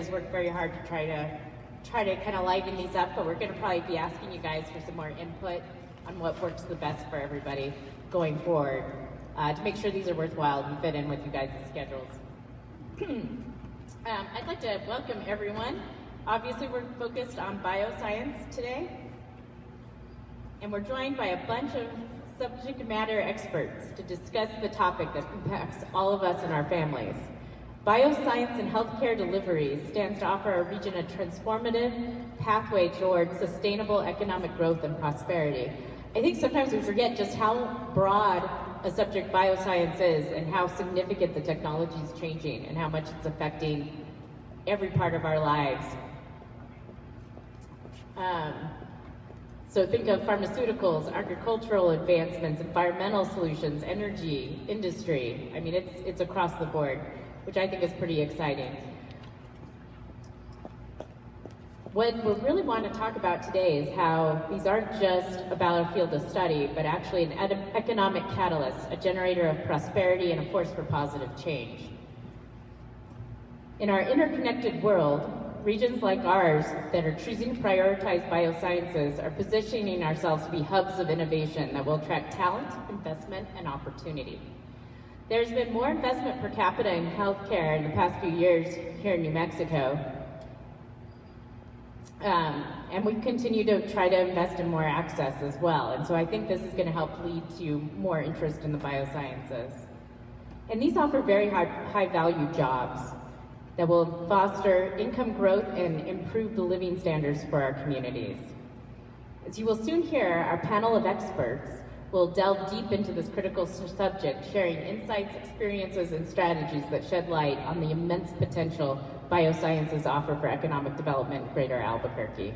has worked very hard to try to kind of liven these up, but we're going to probably be asking you guys for some more input on what works the best for everybody going forward to make sure these are worthwhile and fit in with you guys' schedules. I'd like to welcome everyone. Obviously, we're focused on bioscience today, and we're joined by a bunch of subject matter experts to discuss the topic that impacts all of us and our families. Bioscience and healthcare delivery stands to offer our region a transformative pathway toward sustainable economic growth and prosperity. I think sometimes we forget just how broad a subject bioscience is and how significant the technology is changing and how much it's affecting every part of our lives. So think of pharmaceuticals, agricultural advancements, environmental solutions, energy, industry. I mean, it's across the board, which I think is pretty exciting. What we really want to talk about today is how these aren't just a battlefield of study, but actually an economic catalyst, a generator of prosperity and a force for positive change. In our interconnected world, regions like ours that are choosing to prioritize biosciences are positioning ourselves to be hubs of innovation that will attract talent, investment, and opportunity. There's been more investment per capita in healthcare in the past few years here in New Mexico. And we continue to try to invest in more access as well. And so I think this is going to help lead to more interest in the biosciences. And these offer very high value jobs that will foster income growth and improve the living standards for our communities. As you will soon hear, our panel of experts will delve deep into this critical subject, sharing insights, experiences, and strategies that shed light on the immense potential biosciences offer for economic development in Greater Albuquerque.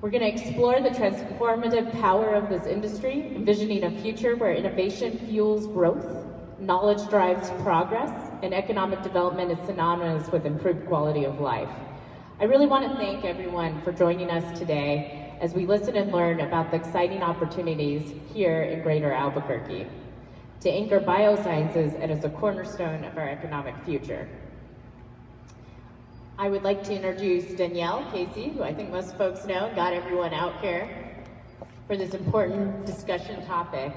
We're going to explore the transformative power of this industry, envisioning a future where innovation fuels growth, knowledge drives progress, and economic development is synonymous with improved quality of life. I really want to thank everyone for joining us today as we listen and learn about the exciting opportunities here in Greater Albuquerque to anchor biosciences as a cornerstone of our economic future. I would like to introduce Danielle Casey, who I think most folks know, got everyone out here for this important discussion topic.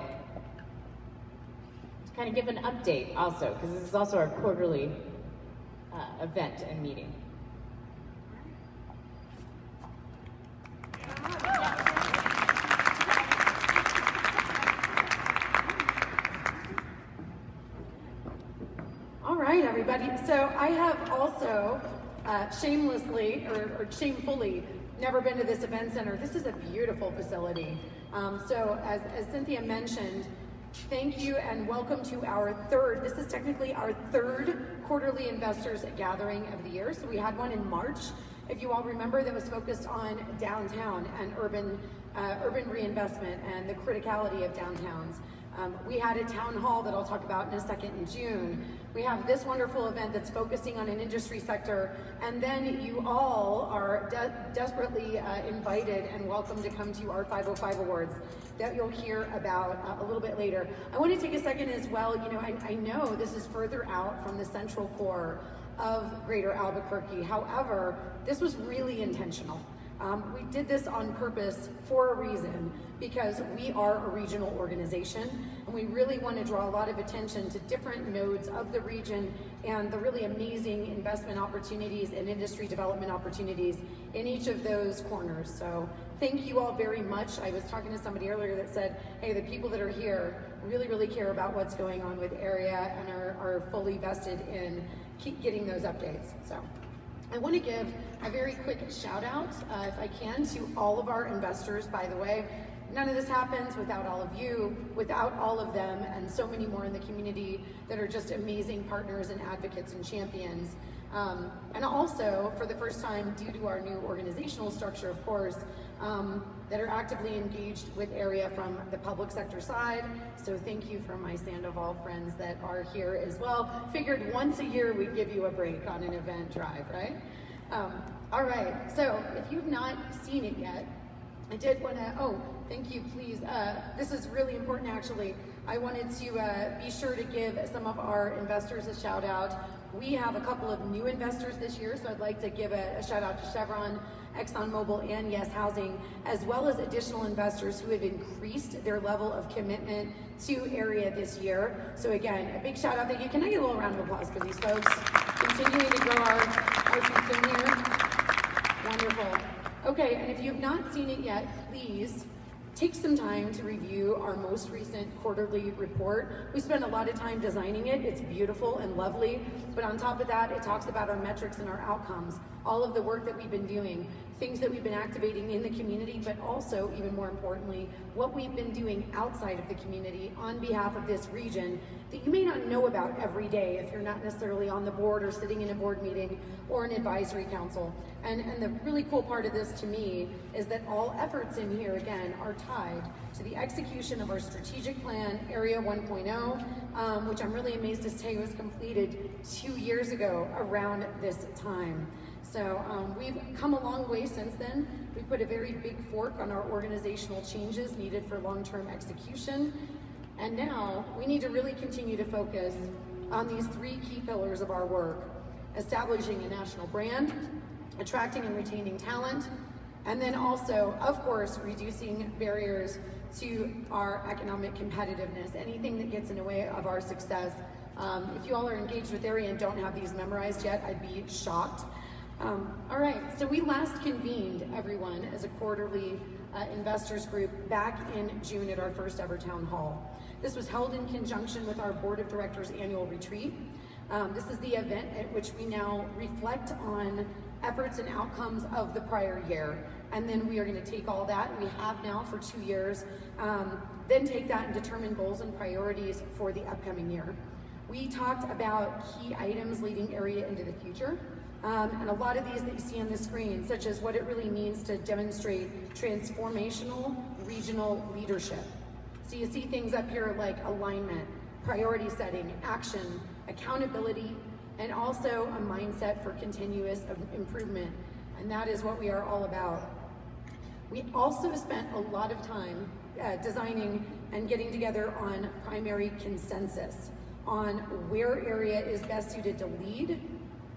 To kind of give an update also, because this is also our quarterly event and meeting. All right, everybody. So I have also shamelessly or shamefully never been to this event center. This is a beautiful facility. So as Cynthia mentioned, thank you and welcome to our this is technically our third quarterly investors gathering of the year. So we had one in March, if you all remember, that was focused on downtown and urban reinvestment and the criticality of downtowns. We had a town hall that I'll talk about in a second in June. We have this wonderful event that's focusing on an industry sector, and then you all are desperately invited and welcome to come to our 505 Awards that you'll hear about a little bit later. I want to take a second as well. You know, I know this is further out from the central core of Greater Albuquerque. However, this was really intentional. We did this on purpose for a reason, because we are a regional organization and we really want to draw a lot of attention to different nodes of the region and the really amazing investment opportunities and industry development opportunities in each of those corners. So thank you all very much. I was talking to somebody earlier that said, hey, the people that are here really care about what's going on with area and are fully vested in keep getting those updates. So I want to give a very quick shout out, if I can, to all of our investors, by the way. None of this happens without all of you, without all of them, and so many more in the community that are just amazing partners and advocates and champions. And also, for the first time, due to our new organizational structure, of course, that are actively engaged with area from the public sector side. So thank you for my Sandoval friends that are here as well. Figured once a year we'd give you a break on an event drive, right? All right, so if you've not seen it yet, I did want to, thank you, please. This is really important, actually. I wanted to be sure to give some of our investors a shout out. We have a couple of new investors this year, so I'd like to give a shout out to Chevron, ExxonMobil, and Yes Housing, as well as additional investors who have increased their level of commitment to area this year. So again, a big shout out. Thank you. Can I get a little round of applause for these folks continuing to grow our system here? Wonderful. Okay, and if you've not seen it yet, please take some time to review our most recent quarterly report. We spent a lot of time designing it. It's beautiful and lovely, but on top of that, it talks about our metrics and our outcomes, all of the work that we've been doing, things that we've been activating in the community, but also, even more importantly, what we've been doing outside of the community on behalf of this region that you may not know about every day if you're not necessarily on the board or sitting in a board meeting or an advisory council. And the really cool part of this to me is that all efforts in here, again, are tied to the execution of our strategic plan, Area 1.0, which I'm really amazed to say was completed 2 years ago around this time. So we've come a long way since then. We put a very big fork on our organizational changes needed for long-term execution. And now we need to really continue to focus on these 3 key pillars of our work: establishing a national brand, attracting and retaining talent, and then also, of course, reducing barriers to our economic competitiveness, anything that gets in the way of our success. If you all are engaged with area and don't have these memorized yet, I'd be shocked. All right, so we last convened, everyone, as a quarterly investors group back in June at our first ever town hall. This was held in conjunction with our board of directors annual retreat. This is the event at which we now reflect on efforts and outcomes of the prior year. And then we are going to take all that, and we have now for 2 years, then take that and determine goals and priorities for the upcoming year. We talked about key items leading area into the future. And a lot of these that you see on the screen, such as what it really means to demonstrate transformational regional leadership. So you see things up here like alignment, priority setting, action, accountability, and also a mindset for continuous improvement. And that is what we are all about. We also spent a lot of time designing and getting together on primary consensus on where area is best suited to lead,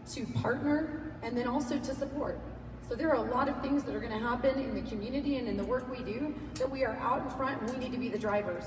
to partner, and then also to support. So there are a lot of things that are going to happen in the community and in the work we do that we are out in front, and we need to be the drivers.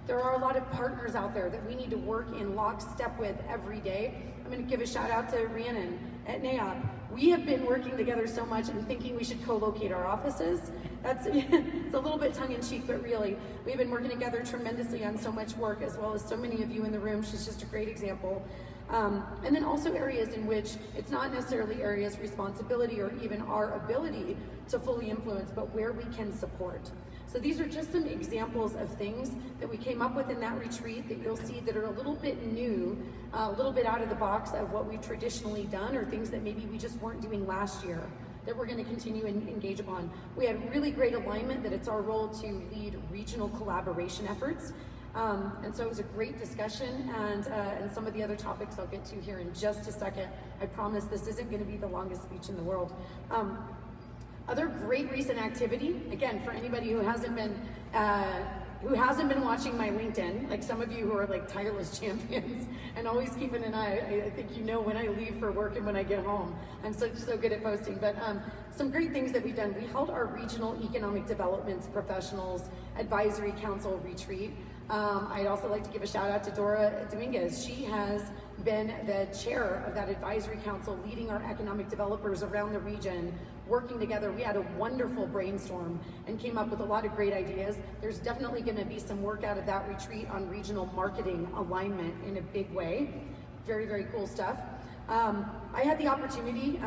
There are a lot of partners out there that we need to work in lockstep with every day. I'm going to give a shout out to Rhiannon at NAOP. We have been working together so much and thinking we should co-locate our offices. That's it's a little bit tongue-in-cheek, but really, we've been working together tremendously on so much work, as well as so many of you in the room. She's just a great example. And then also areas in which it's not necessarily areas' responsibility or even our ability to fully influence, but where we can support. So these are just some examples of things that we came up with in that retreat that you'll see that are a little bit new, a little bit out of the box of what we've traditionally done, or things that maybe we just weren't doing last year that we're going to continue and engage upon. We had really great alignment that it's our role to lead regional collaboration efforts. And so it was a great discussion, and some of the other topics I'll get to here in just a second. I promise this isn't going to be the longest speech in the world. Other great recent activity, again, for anybody who hasn't been watching my LinkedIn, like some of you who are like tireless champions and always keeping an eye. I think you know when I leave for work and when I get home. I'm so good at posting. But some great things that we've done. We held our Regional Economic Development Professionals Advisory Council retreat. I'd also like to give a shout out to Dora Dominguez. She has been the chair of that advisory council, leading our economic developers around the region, working together. We had a wonderful brainstorm and came up with a lot of great ideas. There's definitely going to be some work out of that retreat on regional marketing alignment in a big way. Very, very cool stuff. I had the opportunity,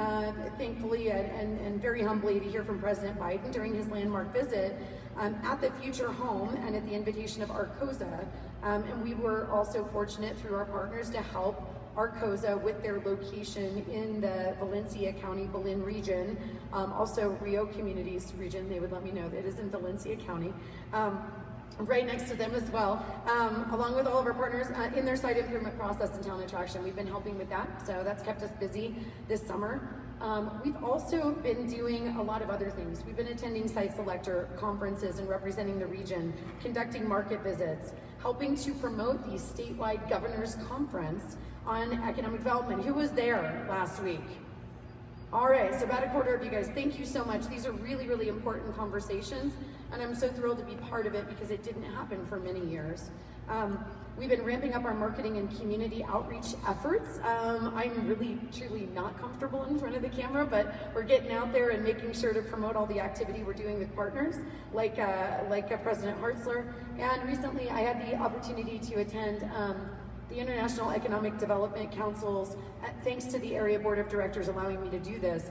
thankfully and very humbly, to hear from President Biden during his landmark visit at the Future Home and at the invitation of Arcosa. And we were also fortunate through our partners to help Arcosa with their location in the Valencia County, Belen region, also Rio Communities region. They would let me know that it is in Valencia County. Right next to them as well, along with all of our partners in their site improvement process and talent attraction. We've been helping with that, so that's kept us busy this summer. We've also been doing a lot of other things. We've been attending site selector conferences and representing the region, conducting market visits, helping to promote the statewide governors conference on economic development. Who was there last week? All right, so about a quarter of you guys, thank you so much. These are really, really important conversations, and I'm so thrilled to be part of it because it didn't happen for many years. We've been ramping up our marketing and community outreach efforts. I'm really, truly not comfortable in front of the camera, but we're getting out there and making sure to promote all the activity we're doing with partners, like President Hartzler. And recently I had the opportunity to attend the International Economic Development Council's, thanks to the area board of directors allowing me to do this,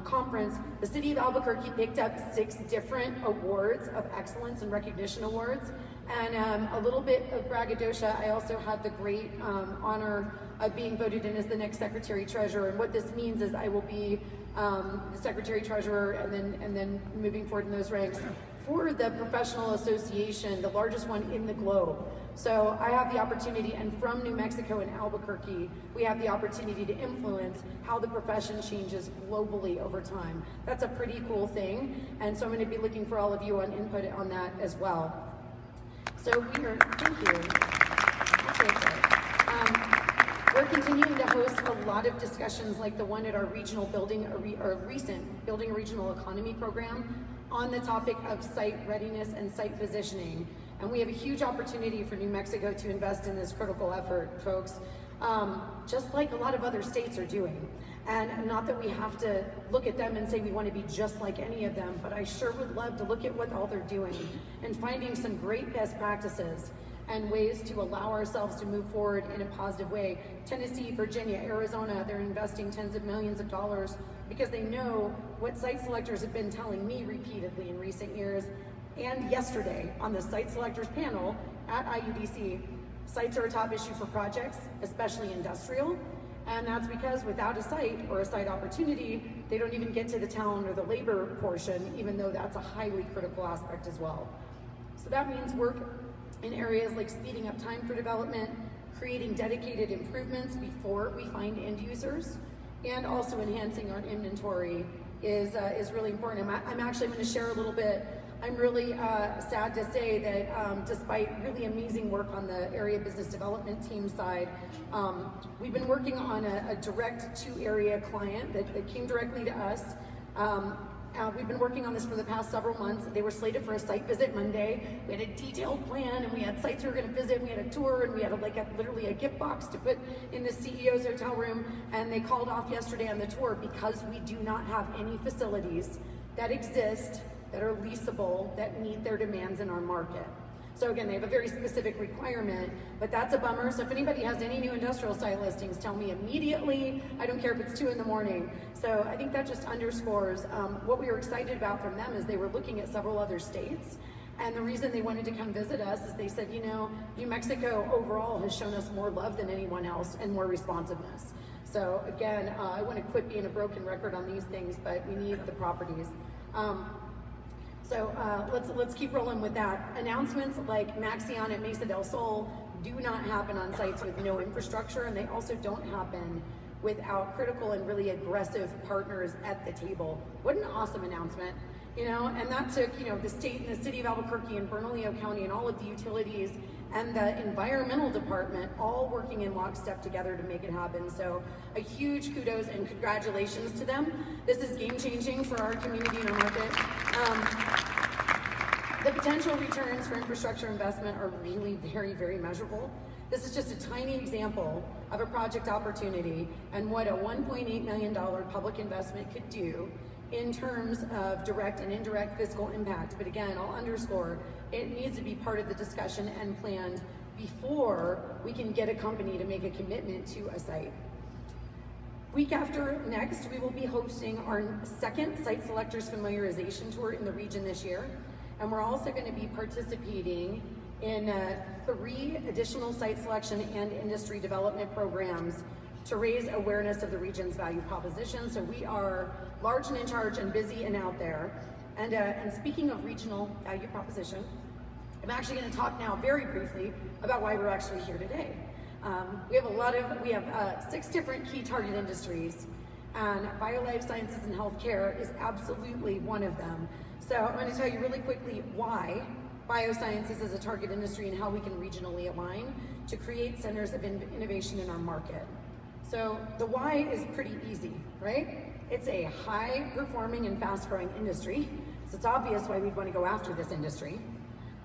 conference. The city of Albuquerque picked up 6 different awards of excellence and recognition awards. And a little bit of braggadocio, I also had the great honor of being voted in as the next Secretary Treasurer. And what this means is I will be the Secretary Treasurer and then moving forward in those ranks for the professional association, the largest one in the globe. So I have the opportunity, and from New Mexico and Albuquerque, we have the opportunity to influence how the profession changes globally over time. That's a pretty cool thing, and so I'm going to be looking for all of you on input on that as well. So thank you. We're continuing to host a lot of discussions like the one at our regional recent Building a Regional Economy program on the topic of site readiness and site positioning. And we have a huge opportunity for New Mexico to invest in this critical effort, folks, just like a lot of other states are doing. And not that we have to look at them and say we want to be just like any of them, but I sure would love to look at what all they're doing and finding some great best practices and ways to allow ourselves to move forward in a positive way. Tennessee, Virginia, Arizona, they're investing tens of millions of dollars because they know what site selectors have been telling me repeatedly in recent years. And yesterday on the site selectors panel at IUDC, sites are a top issue for projects, especially industrial. And that's because without a site or a site opportunity, they don't even get to the talent or the labor portion, even though that's a highly critical aspect as well. So that means work in areas like speeding up time for development, creating dedicated improvements before we find end users, and also enhancing our inventory is really important. I'm actually going to share a little bit. I'm really sad to say that despite really amazing work on the area business development team side, we've been working on a direct to area client that came directly to us. We've been working on this for the past several months. They were slated for a site visit Monday. We had a detailed plan, and we had sites we were going to visit. We had a tour, and we had literally a gift box to put in the CEO's hotel room. And they called off yesterday on the tour because we do not have any facilities that exist that are leasable that meet their demands in our market. So again, they have a very specific requirement, but that's a bummer. So if anybody has any new industrial site listings, tell me immediately. I don't care if it's 2 in the morning. So I think that just underscores what we were excited about from them is they were looking at several other states. And the reason they wanted to come visit us is they said, you know, New Mexico overall has shown us more love than anyone else and more responsiveness. So again, I want to quit being a broken record on these things, but we need the properties. So let's keep rolling with that. Announcements like Maxion at Mesa del Sol do not happen on sites with no infrastructure, and they also don't happen without critical and really aggressive partners at the table. What an awesome announcement, you know, and that took, you know, the state and the city of Albuquerque and Bernalillo County and all of the utilities and the environmental department all working in lockstep together to make it happen. So a huge kudos and congratulations to them. This is game changing for our community and our market. The potential returns for infrastructure investment are really very, very measurable. This is just a tiny example of a project opportunity and what a $1.8 million public investment could do in terms of direct and indirect fiscal impact. But again, I'll underscore, it needs to be part of the discussion and planned before we can get a company to make a commitment to a site. Week after next, we will be hosting our second Site Selectors Familiarization Tour in the region this year. And we're also going to be participating in 3 additional site selection and industry development programs to raise awareness of the region's value proposition. So we are large and in charge and busy and out there. And speaking of regional value proposition, I'm actually going to talk now very briefly about why we're actually here today. We have 6 different key target industries, and biolife sciences and healthcare is absolutely one of them. So I'm going to tell you really quickly why biosciences as a target industry and how we can regionally align to create centers of innovation in our market. So the why is pretty easy, right? It's a high-performing and fast-growing industry, so it's obvious why we'd want to go after this industry.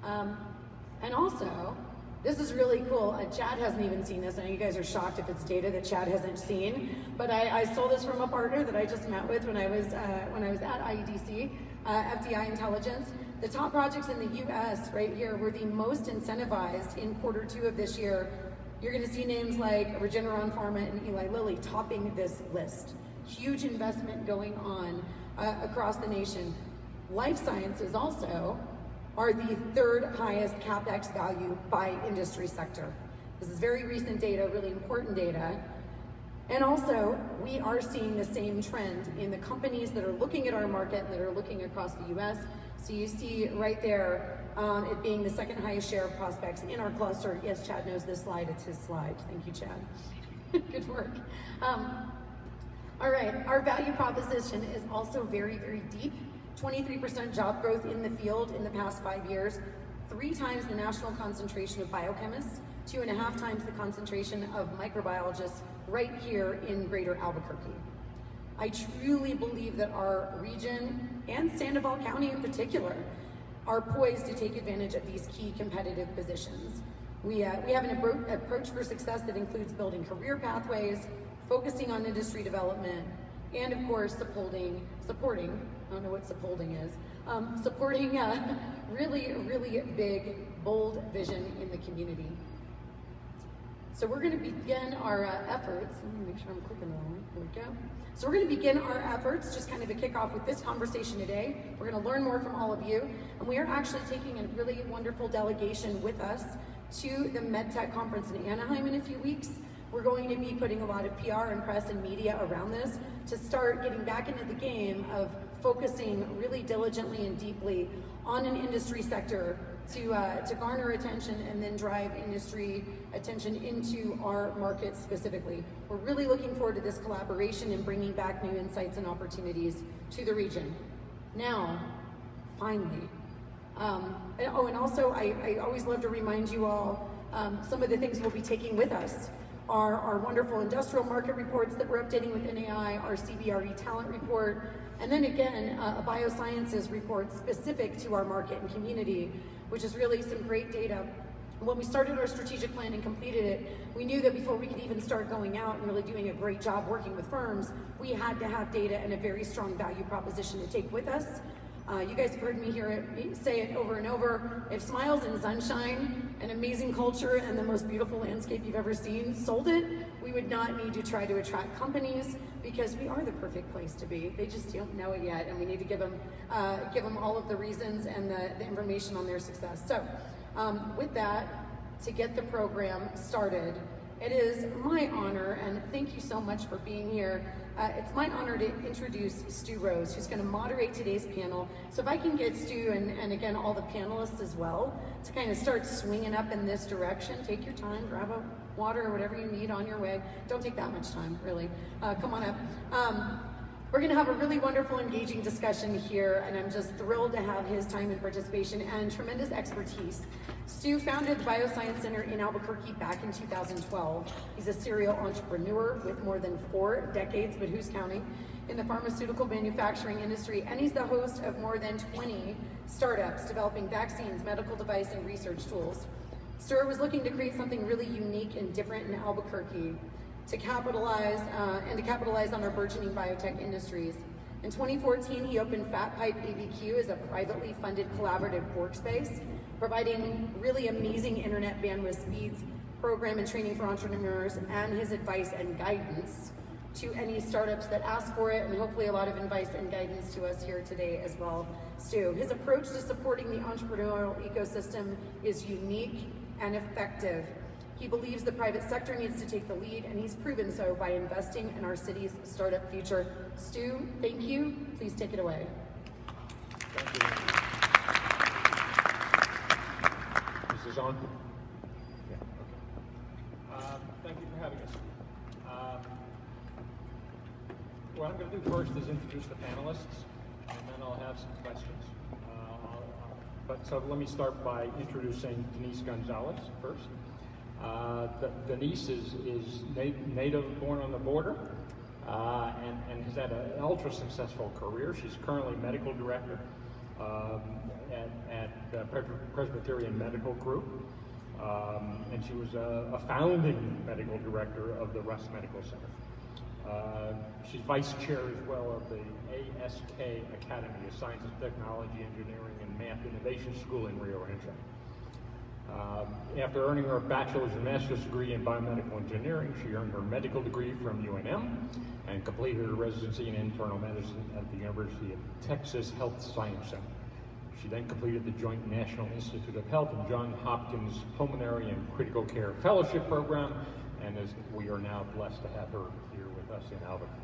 And also, this is really cool. Chad hasn't even seen this. I know you guys are shocked if it's data that Chad hasn't seen, but I stole this from a partner that I just met with when I was at IEDC, FDI Intelligence. The top projects in the U.S. right here were the most incentivized in Q2 of this year. You're going to see names like Regeneron Pharma and Eli Lilly topping this list. Huge investment going on across the nation. Life sciences also are the third highest CapEx value by industry sector. This is very recent data, really important data. And also, we are seeing the same trend in the companies that are looking at our market, that are looking across the US. So you see right there, it being the second highest share of prospects in our cluster. Yes, Chad knows this slide, it's his slide. Thank you, Chad. Good work. All right, our value proposition is also very, very deep. 23% job growth in the field in the past 5 years, 3 times the national concentration of biochemists, 2.5 times the concentration of microbiologists right here in greater Albuquerque. I truly believe that our region and Sandoval County in particular are poised to take advantage of these key competitive positions. We have an approach for success that includes building career pathways, focusing on industry development, and of course supporting, I don't know what supporting is, supporting a really big, bold vision in the community. So we're going to begin our efforts. Let me make sure I'm clicking the one. Here we go. So we're going to begin our efforts, just kind of a kickoff with this conversation today. We're going to learn more from all of you. And we are actually taking a really wonderful delegation with us to the MedTech conference in Anaheim in a few weeks. We're going to be putting a lot of PR and press and media around this to start getting back into the game of focusing really diligently and deeply on an industry sector to garner attention and then drive industry attention into our market specifically. We're really looking forward to this collaboration and bringing back new insights and opportunities to the region. Now, finally, and also I always love to remind you all some of the things we'll be taking with us. Our wonderful industrial market reports that we're updating with NAI, our CBRE talent report, and then again, a biosciences report specific to our market and community, which is really some great data. When we started our strategic plan and completed it, we knew that before we could even start going out and really doing a great job working with firms, we had to have data and a very strong value proposition to take with us. You guys have heard me say it over and over. If smiles and sunshine, an amazing culture, and the most beautiful landscape you've ever seen sold it, we would not need to try to attract companies because we are the perfect place to be. They just don't know it yet, and we need to give them all of the reasons and the information on their success. So with that, to get the program started, it is my honor, and thank you so much for being here. It's my honor to introduce Stu Rose, who's going to moderate today's panel. So if I can get Stu and again all the panelists as well to kind of start swinging up in this direction. Take your time, grab a water or whatever you need on your way. Don't take that much time, really. Come on up. We're going to have a really wonderful, engaging discussion here, and I'm just thrilled to have his time and participation and tremendous expertise. Stu founded the Bioscience Center in Albuquerque back in 2012. He's a serial entrepreneur with more than 4 decades, but who's counting, in the pharmaceutical manufacturing industry, and he's the host of more than 20 startups developing vaccines, medical device, and research tools. Stu was looking to create something really unique and different in Albuquerque to capitalize on our burgeoning biotech industries. In 2014, he opened Fat Pipe ABQ as a privately funded collaborative workspace, providing really amazing internet bandwidth speeds, program and training for entrepreneurs, and his advice and guidance to any startups that ask for it, and hopefully a lot of advice and guidance to us here today as well, Stu. His approach to supporting the entrepreneurial ecosystem is unique and effective. He believes the private sector needs to take the lead, and he's proven so by investing in our city's startup future. Stu, thank you. Please take it away. Thank you. This is on? Yeah, okay. Thank you for having us. What I'm going to do first is introduce the panelists, and then I'll have some questions. So let me start by introducing Denise Gonzalez first. Denise is native, born on the border, and has had an ultra successful career. She's currently medical director at Presbyterian Medical Group, and she was a founding medical director of the Russ Medical Center. She's vice chair as well of the ASK Academy of Science and Technology, Engineering, and Math Innovation School in Rio Rancho. After earning her bachelor's and master's degree in biomedical engineering, she earned her medical degree from UNM and completed her residency in internal medicine at the University of Texas Health Science Center. She then completed the Joint National Institute of Health and Johns Hopkins Pulmonary and Critical Care Fellowship Program, and we are now blessed to have her here with us in Albuquerque.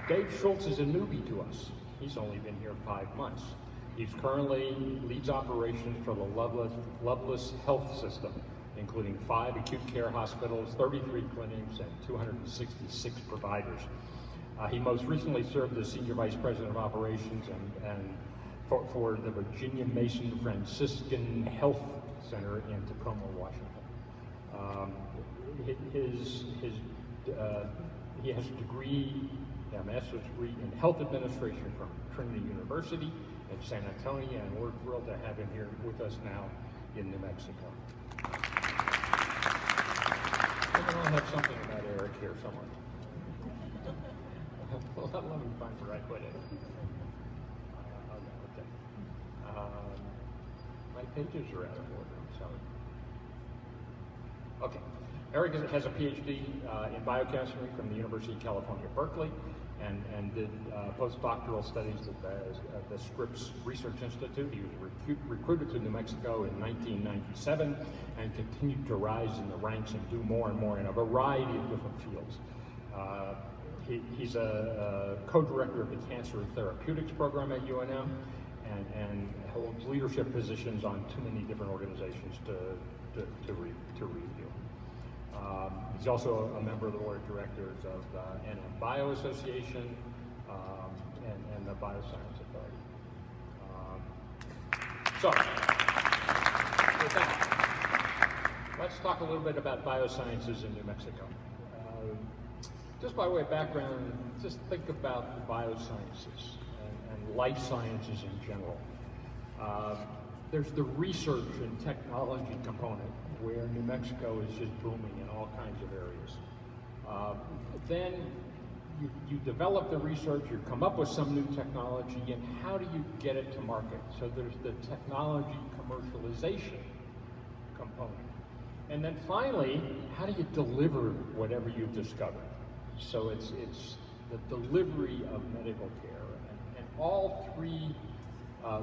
Dave Schultz is a newbie to us. He's only been here 5 months. He's currently leads operations for the Loveless Health System, including 5 acute care hospitals, 33 clinics, and 266 providers. He most recently served as Senior Vice President of Operations and for the Virginia Mason Franciscan Health Center in Tacoma, Washington. He has a degree, a master's degree in health administration from Trinity University in San Antonio, and we're thrilled to have him here with us now in New Mexico. I think I have something about Eric here somewhere. Let me find where I put it. Okay. My pages are out of order, I'm sorry. Okay. Eric has a PhD in biochemistry from the University of California, Berkeley, and did postdoctoral studies at the Scripps Research Institute. He was recruited to New Mexico in 1997 and continued to rise in the ranks and do more and more in a variety of different fields. He's a co-director of the Cancer Therapeutics Program at UNM and holds leadership positions on too many different organizations to review. He's also a member of the board of directors of the NM Bio Association and the Bioscience Authority. So, with that, let's talk a little bit about biosciences in New Mexico. Just by way of background, just think about the biosciences and life sciences in general. There's the research and technology component where New Mexico is just booming in all kinds of areas. Then you develop the research, you come up with some new technology, and how do you get it to market? So there's the technology commercialization component. And then finally, how do you deliver whatever you've discovered? So it's the delivery of medical care. And all three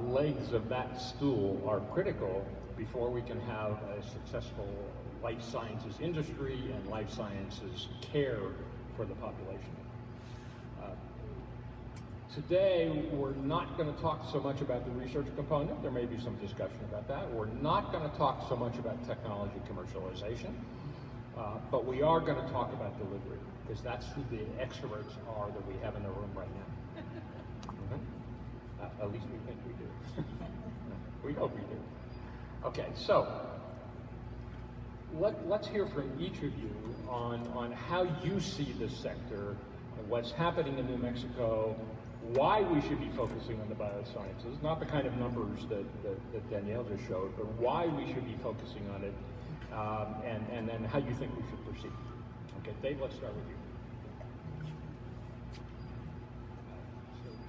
legs of that stool are critical before we can have a successful life sciences industry and life sciences care for the population. Today, we're not going to talk so much about the research component. There may be some discussion about that. We're not going to talk so much about technology commercialization, but we are going to talk about delivery, because that's who the experts are that we have in the room right now. At least we think we do. We hope we do. Okay, so let's hear from each of you on how you see this sector, what's happening in New Mexico, why we should be focusing on the biosciences, not the kind of numbers that Danielle just showed, but why we should be focusing on it, and then how you think we should proceed. Okay, Dave, let's start with you.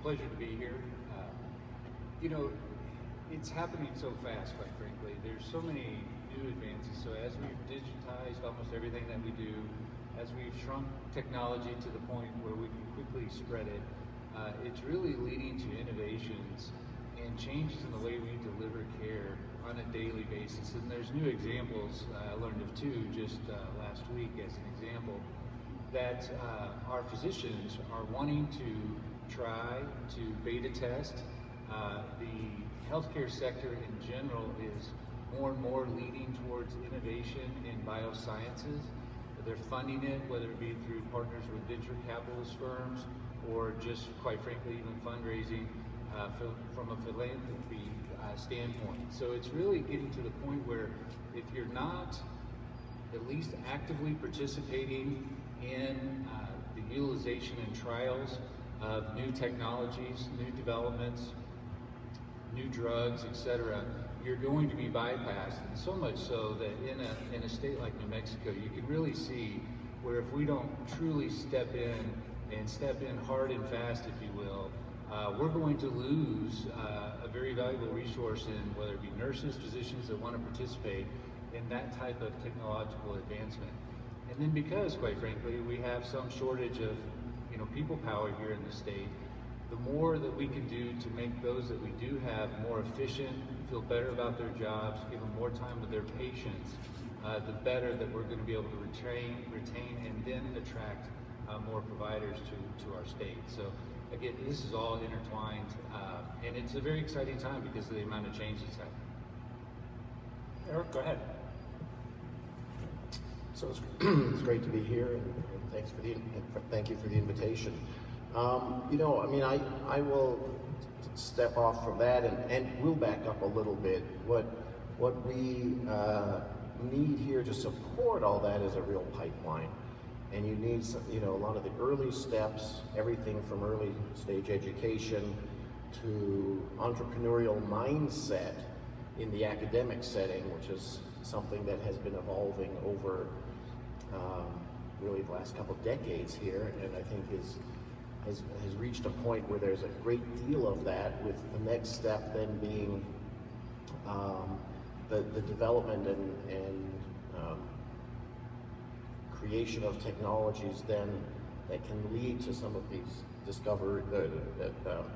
Pleasure to be here. It's happening so fast, quite frankly. There's so many new advances. So as we've digitized almost everything that we do, as we've shrunk technology to the point where we can quickly spread it, it's really leading to innovations and changes in the way we deliver care on a daily basis. And there's new examples. I learned of two just last week as an example, that our physicians are wanting to try to beta test. The healthcare sector in general is more and more leading towards innovation in biosciences. they're funding it, whether it be through partners with venture capitalist firms or just, quite frankly, even fundraising from a philanthropy standpoint. So it's really getting to the point where if you're not at least actively participating in the utilization and trials of new technologies, new developments, new drugs, etc., you're going to be bypassed, and so much so that in a state like New Mexico, you can really see where if we don't truly step in hard and fast, if you will, we're going to lose a very valuable resource in whether it be nurses, physicians that want to participate in that type of technological advancement. And then because, quite frankly, we have some shortage of people power here in the state, the more that we can do to make those that we do have more efficient, feel better about their jobs, give them more time with their patients, the better that we're going to be able to retain, and then attract more providers to our state. So again, this is all intertwined, and it's a very exciting time because of the amount of change that's happening. Eric, go ahead. So it's great to be here, and thank you for the invitation. I will step off from that and we'll back up a little bit. What we need here to support all that is a real pipeline, and you need a lot of the early steps, everything from early stage education to entrepreneurial mindset in the academic setting, which is something that has been evolving over really the last couple of decades here, and I think has reached a point where there's a great deal of that, with the next step then being the development and creation of technologies then that can lead to some of these discovery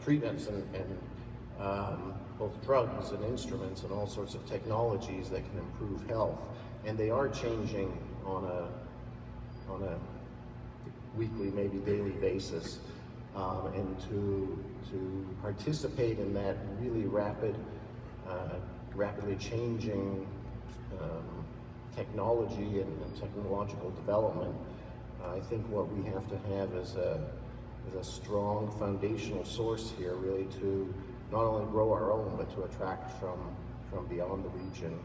treatments and both drugs and instruments and all sorts of technologies that can improve health. And they are changing on a weekly, maybe daily basis, and to participate in that really rapidly changing technology and technological development. I think what we have to have is a strong foundational source here, really, to not only grow our own, but to attract from beyond the region.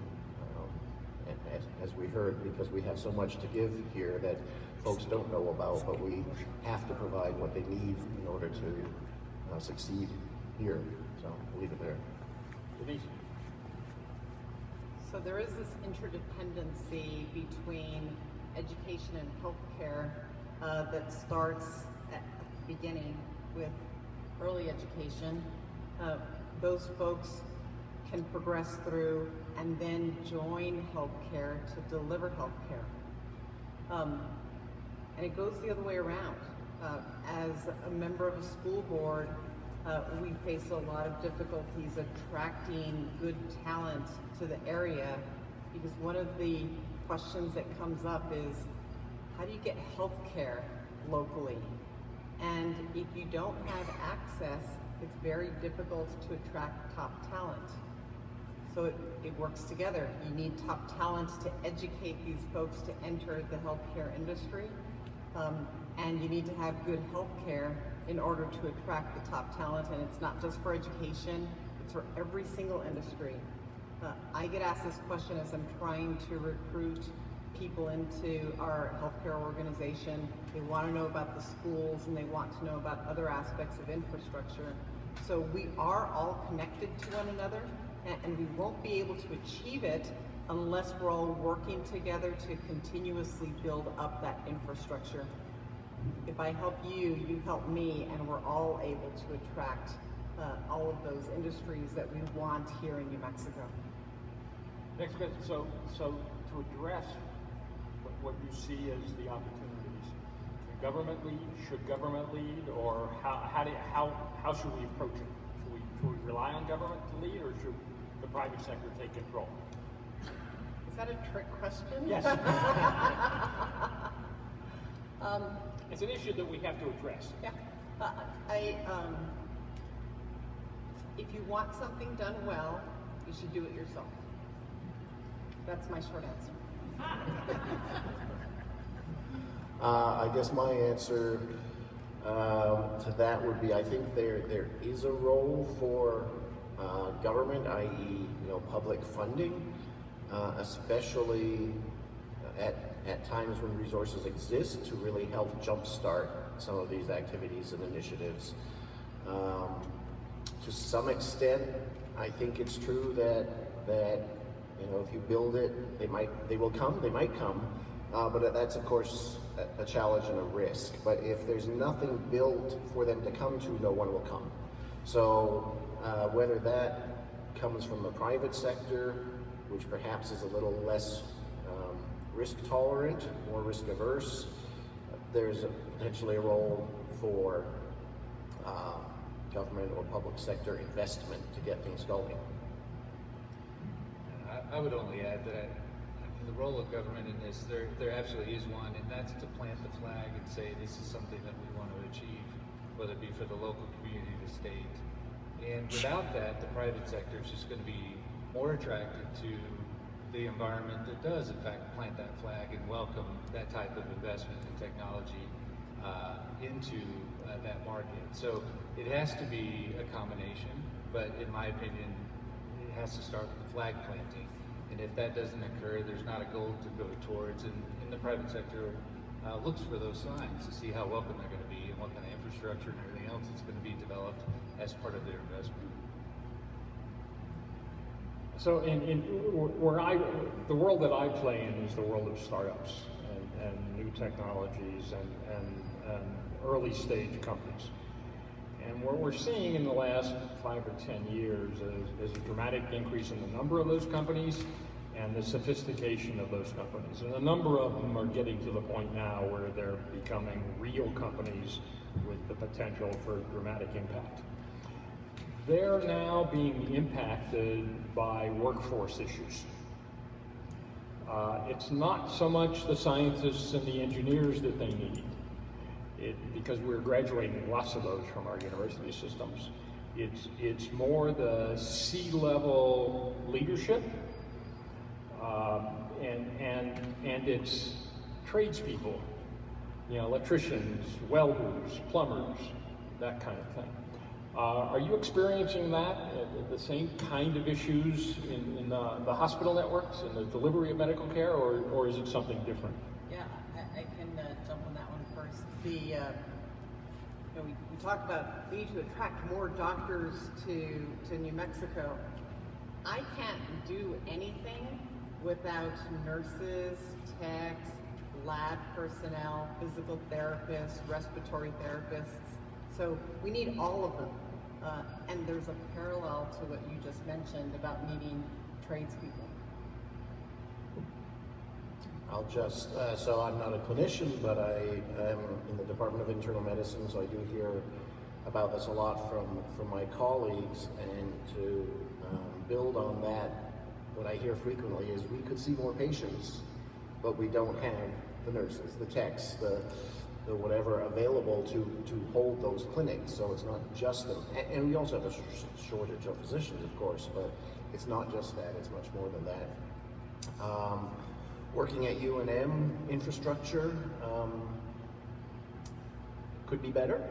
As we heard, because we have so much to give here that folks don't know about, but we have to provide what they need in order to succeed here. So I'll leave it there. Denise. So there is this interdependency between education and healthcare that starts at the beginning with early education. Those folks can progress through and then join healthcare to deliver healthcare. And it goes the other way around. As a member of a school board, we face a lot of difficulties attracting good talent to the area, because one of the questions that comes up is, how do you get healthcare locally? And if you don't have access, it's very difficult to attract top talent. So it works together. You need top talent to educate these folks to enter the healthcare industry, and you need to have good healthcare in order to attract the top talent. And it's not just for education, it's for every single industry. I get asked this question as I'm trying to recruit people into our healthcare organization. They want to know about the schools, and they want to know about other aspects of infrastructure. So we are all connected to one another, and we won't be able to achieve it unless we're all working together to continuously build up that infrastructure. If I help you, you help me, and we're all able to attract all of those industries that we want here in New Mexico. Next question. So to address what you see as the opportunities, should government lead, or how should we approach it? Should we rely on government to lead, or should the private sector take control? Is that a trick question? Yes. It's an issue that we have to address. Yeah. If you want something done well, you should do it yourself. That's my short answer. I guess my answer to that would be, I think there is a role for government, i.e., public funding, especially at times when resources exist to really help jumpstart some of these activities and initiatives. To some extent, I think it's true that if you build it, they might come, but that's of course a challenge and a risk. But if there's nothing built for them to come to, no one will come. So whether that comes from the private sector, which perhaps is a little less risk tolerant, more risk averse, there's potentially a role for government or public sector investment to get things going. I would only add that the role of government in this, there absolutely is one, and that's to plant the flag and say this is something that we want to achieve, whether it be for the local community, the state. And without that, the private sector is just going to be more attracted to the environment that does, in fact, plant that flag and welcome that type of investment in technology into that market. So it has to be a combination, but in my opinion, it has to start with the flag planting. And if that doesn't occur, there's not a goal to go towards. And the private sector looks for those signs to see how welcome they're going to be and what kind of infrastructure and everything else is going to be developed as part of their investment. So the world that I play in is the world of startups and new technologies and early stage companies. And what we're seeing in the last 5 or 10 years is a dramatic increase in the number of those companies and the sophistication of those companies. And a number of them are getting to the point now where they're becoming real companies with the potential for dramatic impact. They're now being impacted by workforce issues. It's not so much the scientists and the engineers that they need, because we're graduating lots of those from our university systems. It's more the C-level leadership, and it's tradespeople, electricians, welders, plumbers, that kind of thing. Are you experiencing that, the same kind of issues in the hospital networks and the delivery of medical care, or is it something different? Yeah, I can jump on that one first. We talk about the need to attract more doctors to New Mexico. I can't do anything without nurses, techs, lab personnel, physical therapists, respiratory therapists. So we need all of them. And there's a parallel to what you just mentioned about needing tradespeople. I'll just, so I'm not a clinician, but I am in the Department of Internal Medicine, so I do hear about this a lot from my colleagues, and to build on that, what I hear frequently is we could see more patients, but we don't have the nurses, the techs, the whatever available to hold those clinics. So it's not just them, and we also have a shortage of physicians, of course, but it's not just that, it's much more than that. Working at UNM, infrastructure could be better.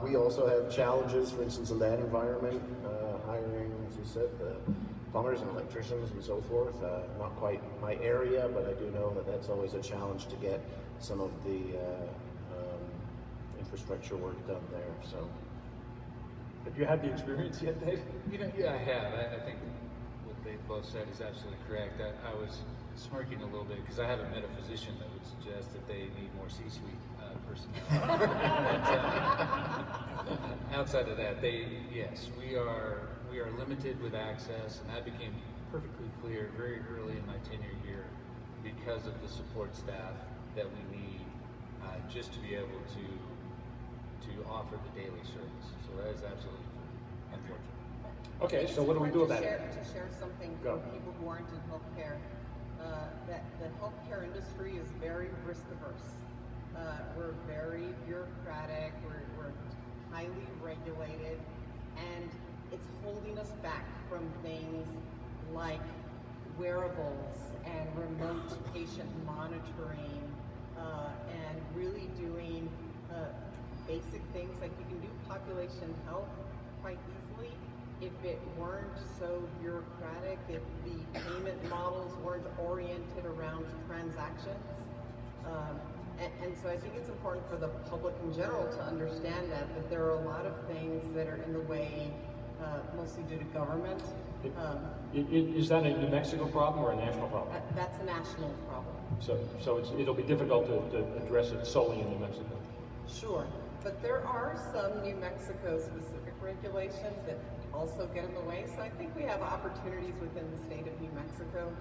We also have challenges, for instance, in that environment, hiring, as you said, the plumbers and electricians and so forth. Not quite my area, but I do know that that's always a challenge to get some of the infrastructure work done there. So, have you had the experience yet, Dave? Yeah, I have. I think what they both said is absolutely correct. I was smirking a little bit because I haven't met a physician that would suggest that they need more C-suite personnel. Outside of that, yes, we are limited with access, and that became perfectly clear very early in my tenure here because of the support staff that we need just to be able to offer the daily service. So that is absolutely unfortunate. Okay, so what do we do about it? To share something for people who aren't in healthcare, that the healthcare industry is very risk averse. We're very bureaucratic, we're highly regulated, and it's holding us back from things like wearables and remote patient monitoring and really doing basic things like you can do population health quite easily if it weren't so bureaucratic, if the payment models weren't oriented around transactions. And so I think it's important for the public in general to understand that there are a lot of things that are in the way, mostly due to government. Is that a New Mexico problem or a national problem? That's a national problem. So it'll be difficult to address it solely in New Mexico. Sure, but there are some New Mexico specific regulations that also get in the way. So I think we have opportunities within the state of New Mexico,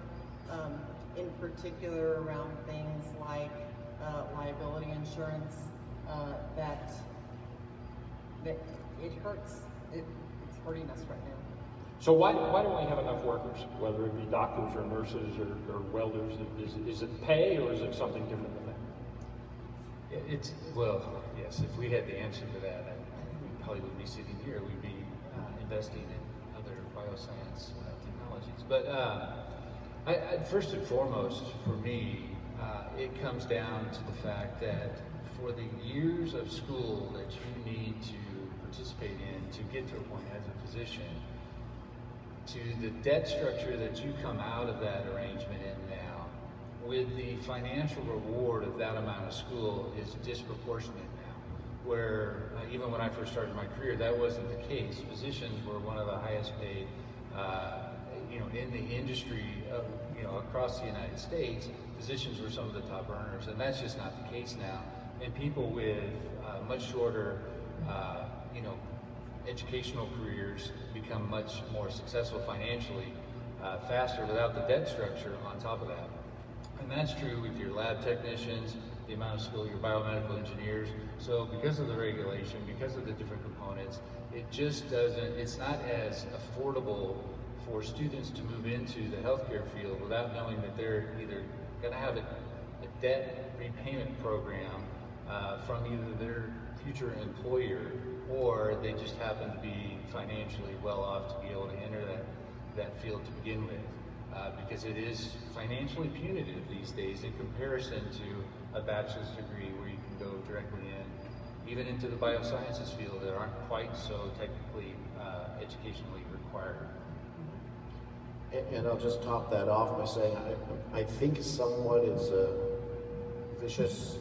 in particular around things like liability insurance, that it hurts. It's hurting us right now. So why don't we have enough workers, whether it be doctors or nurses or welders? Is it pay or is it something different than that? Well, yes, if we had the answer to that, we probably wouldn't be sitting here. We'd be investing in other bioscience technologies. But first and foremost, for me, it comes down to the fact that for the years of school that you need to participate in to get to a point as a physician, to the debt structure that you come out of that arrangement in now, with the financial reward of that amount of school is disproportionate now. Where even when I first started my career, that wasn't the case. Physicians were one of the highest paid, in the industry, across the United States. Physicians were some of the top earners, and that's just not the case now. And people with much shorter, educational careers become much more successful financially faster without the debt structure on top of that. And that's true with your lab technicians, the amount of skill, your biomedical engineers. So because of the regulation, because of the different components, it's not as affordable for students to move into the healthcare field without knowing that they're either going to have a debt repayment program from either their future employer, or they just happen to be financially well off to be able to enter that field to begin with. Because it is financially punitive these days in comparison to a bachelor's degree where you can go directly in, even into the biosciences field that aren't quite so technically educationally required. And I'll just top that off by saying I think somewhat is a vicious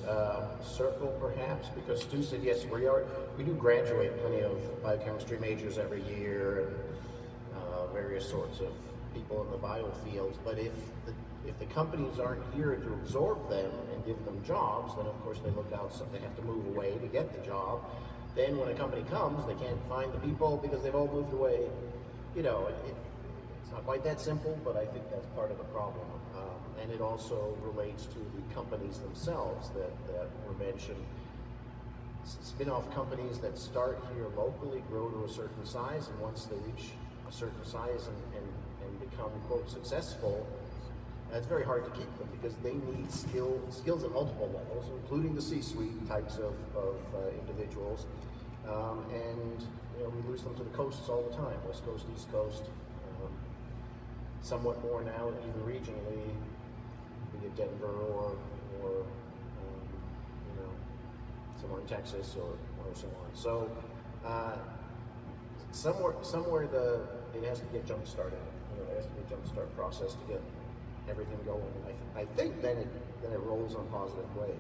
circle perhaps, because Stu said, yes, we do graduate plenty of biochemistry majors every year and various sorts of people in the bio fields, but if the companies aren't here to absorb them and give them jobs, then of course they look out, so they have to move away to get the job. Then when a company comes, they can't find the people because they've all moved away. It's not quite that simple, but I think that's part of the problem. And it also relates to the companies themselves that were mentioned. Spin-off companies that start here locally grow to a certain size, and once they reach a certain size and become, quote, successful, it's very hard to keep them because they need skills at multiple levels, including the C-suite types of individuals. And we lose them to the coasts all the time, West Coast, East Coast, somewhat more now, even regionally, be it Denver or somewhere in Texas or so on. So somewhere it has to get jump started. There has to be a jump start process to get everything going. I think then it rolls in a positive way.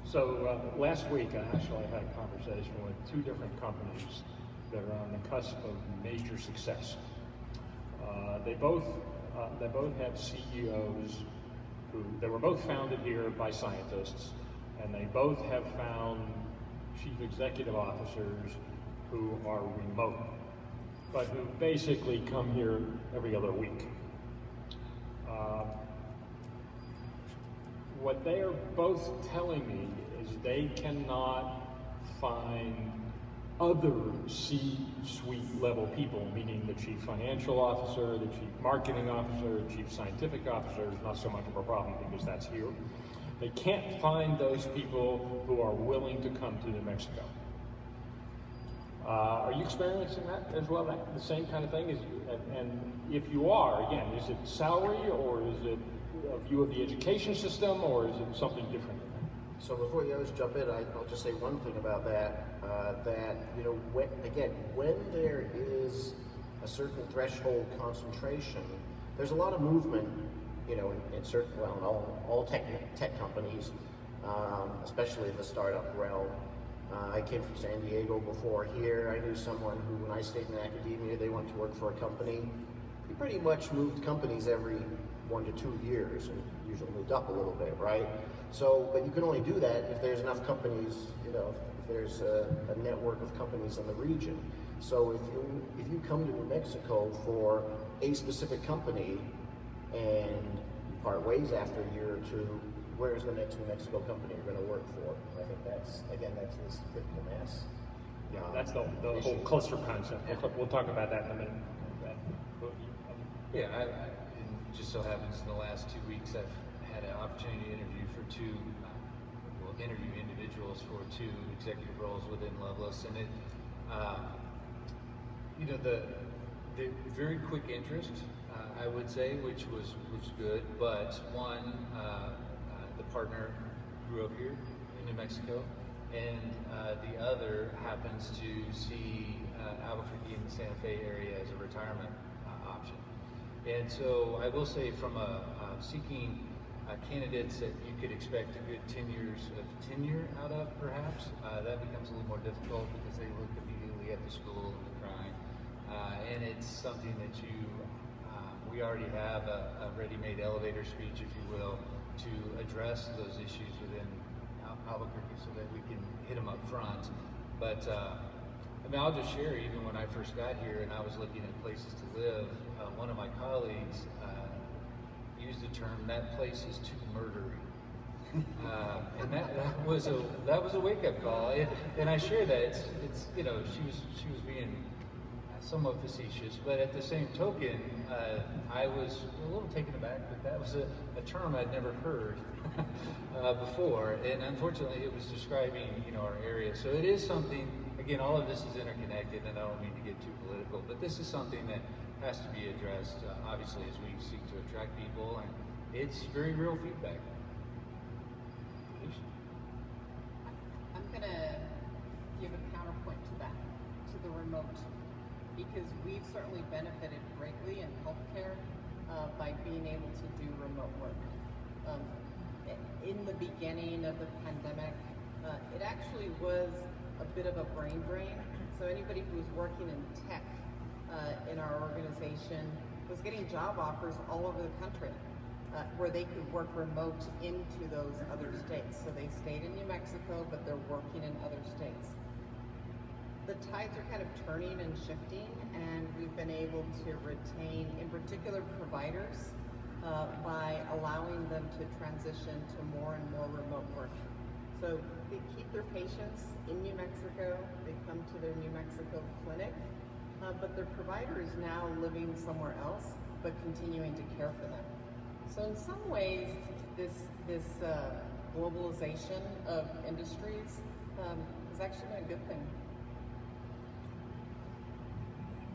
So last week I actually had a conversation with two different companies that are on the cusp of major success. They both have CEOs they were both founded here by scientists, and they both have found chief executive officers who are remote, but who basically come here every other week. What they are both telling me is they cannot find other C-suite level people, meaning the chief financial officer, the chief marketing officer, the chief scientific officer is not so much of a problem because that's here. They can't find those people who are willing to come to New Mexico. Are you experiencing that as well, the same kind of thing? And if you are, again, is it salary, or is it a view of the education system, or is it something different? So before the others jump in, I'll just say one thing about that, that, when there is a certain threshold concentration, there's a lot of movement, in certain, well, in all tech companies, especially in the startup realm. I came from San Diego before here. I knew someone who, when I stayed in academia, they went to work for a company. He pretty much moved companies every 1 to 2 years, and usually moved up a little bit, right? So, but you can only do that if there's enough companies, if there's a network of companies in the region. So if you come to New Mexico for a specific company and you part ways after a year or two, where's the next New Mexico company you're going to work for? I think that's this critical mass. Yeah, that's the whole cluster concept. We'll talk about that in a minute. Yeah, it just so happens in the last 2 weeks I've had an opportunity to interview interview individuals for 2 executive roles within Loveless, and it, the very quick interest, I would say, which was good, but one, the partner grew up here in New Mexico, and the other happens to see Albuquerque and the Santa Fe area as a retirement option. And so I will say, from seeking candidates that you could expect a good 10 years of tenure out of, perhaps, that becomes a little more difficult because they look immediately at the school and the crime. And it's something that we already have a ready-made elevator speech, if you will, to address those issues within Albuquerque so that we can hit them up front. But I'll just share, even when I first got here and I was looking at places to live, one of my colleagues used the term, "that place is too murdery." And that was a wake-up call. And I share that. It's she was being somewhat facetious, but at the same token, I was a little taken aback that that was a term I'd never heard before, and unfortunately it was describing our area. So it is something, again, all of this is interconnected, and I don't mean to get too political, but this is something that has to be addressed, obviously, as we seek to attract people, and it's very real feedback. I'm going to give a counterpoint to that, to the remote, because we've certainly benefited greatly in healthcare by being able to do remote work. In the beginning of the pandemic, it actually was a bit of a brain drain. So anybody who was working in tech in our organization was getting job offers all over the country where they could work remote into those other states. So they stayed in New Mexico, but they're working in other states. The tides are kind of turning and shifting, and we've been able to retain, in particular, providers by allowing them to transition to more and more remote work. So they keep their patients in New Mexico, they come to their New Mexico clinic, but their provider is now living somewhere else, but continuing to care for them. So in some ways, this globalization of industries has actually been a good thing.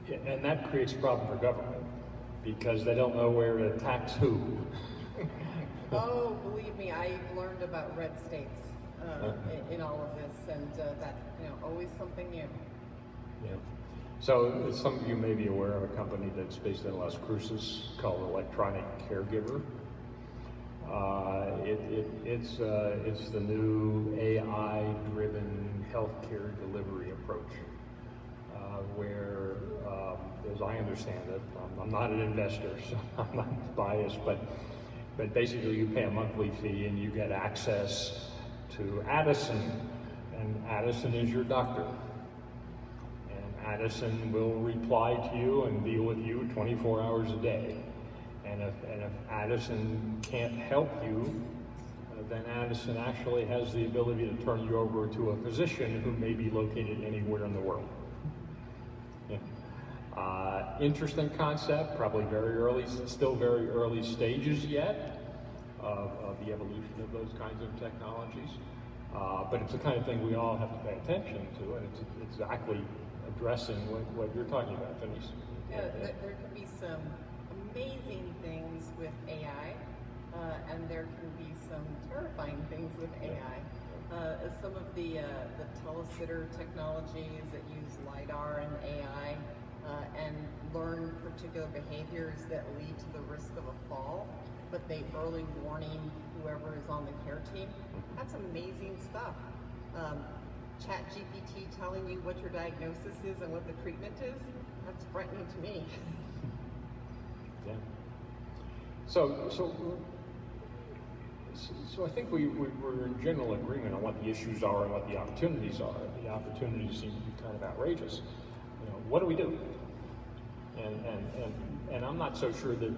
Yeah, and that creates a problem for government because they don't know where to tax who. Oh, believe me, I learned about red states in all of this, and that always something new. Yeah. So some of you may be aware of a company that's based in Las Cruces called Electronic Caregiver. It's the new AI-driven healthcare delivery approach, where, as I understand it, I'm not an investor, so I'm not biased, but basically you pay a monthly fee and you get access to Addison, and Addison is your doctor. Addison will reply to you and deal with you 24 hours a day. And if Addison can't help you, then Addison actually has the ability to turn you over to a physician who may be located anywhere in the world. Yeah. Interesting concept, probably still very early stages yet of the evolution of those kinds of technologies. But it's the kind of thing we all have to pay attention to, and it's exactly addressing what you're talking about, Denise. Yeah, there can be some amazing things with AI, and there can be some terrifying things with AI. Some of the telesitter technologies that use LiDAR and AI and learn particular behaviors that lead to the risk of a fall, but they early warning whoever is on the care team. That's amazing stuff. Chat GPT telling you what your diagnosis is and what the treatment is, that's frightening to me. Yeah. So I think we're in general agreement on what the issues are and what the opportunities are. The opportunities seem to be kind of outrageous. What do we do? And I'm not so sure that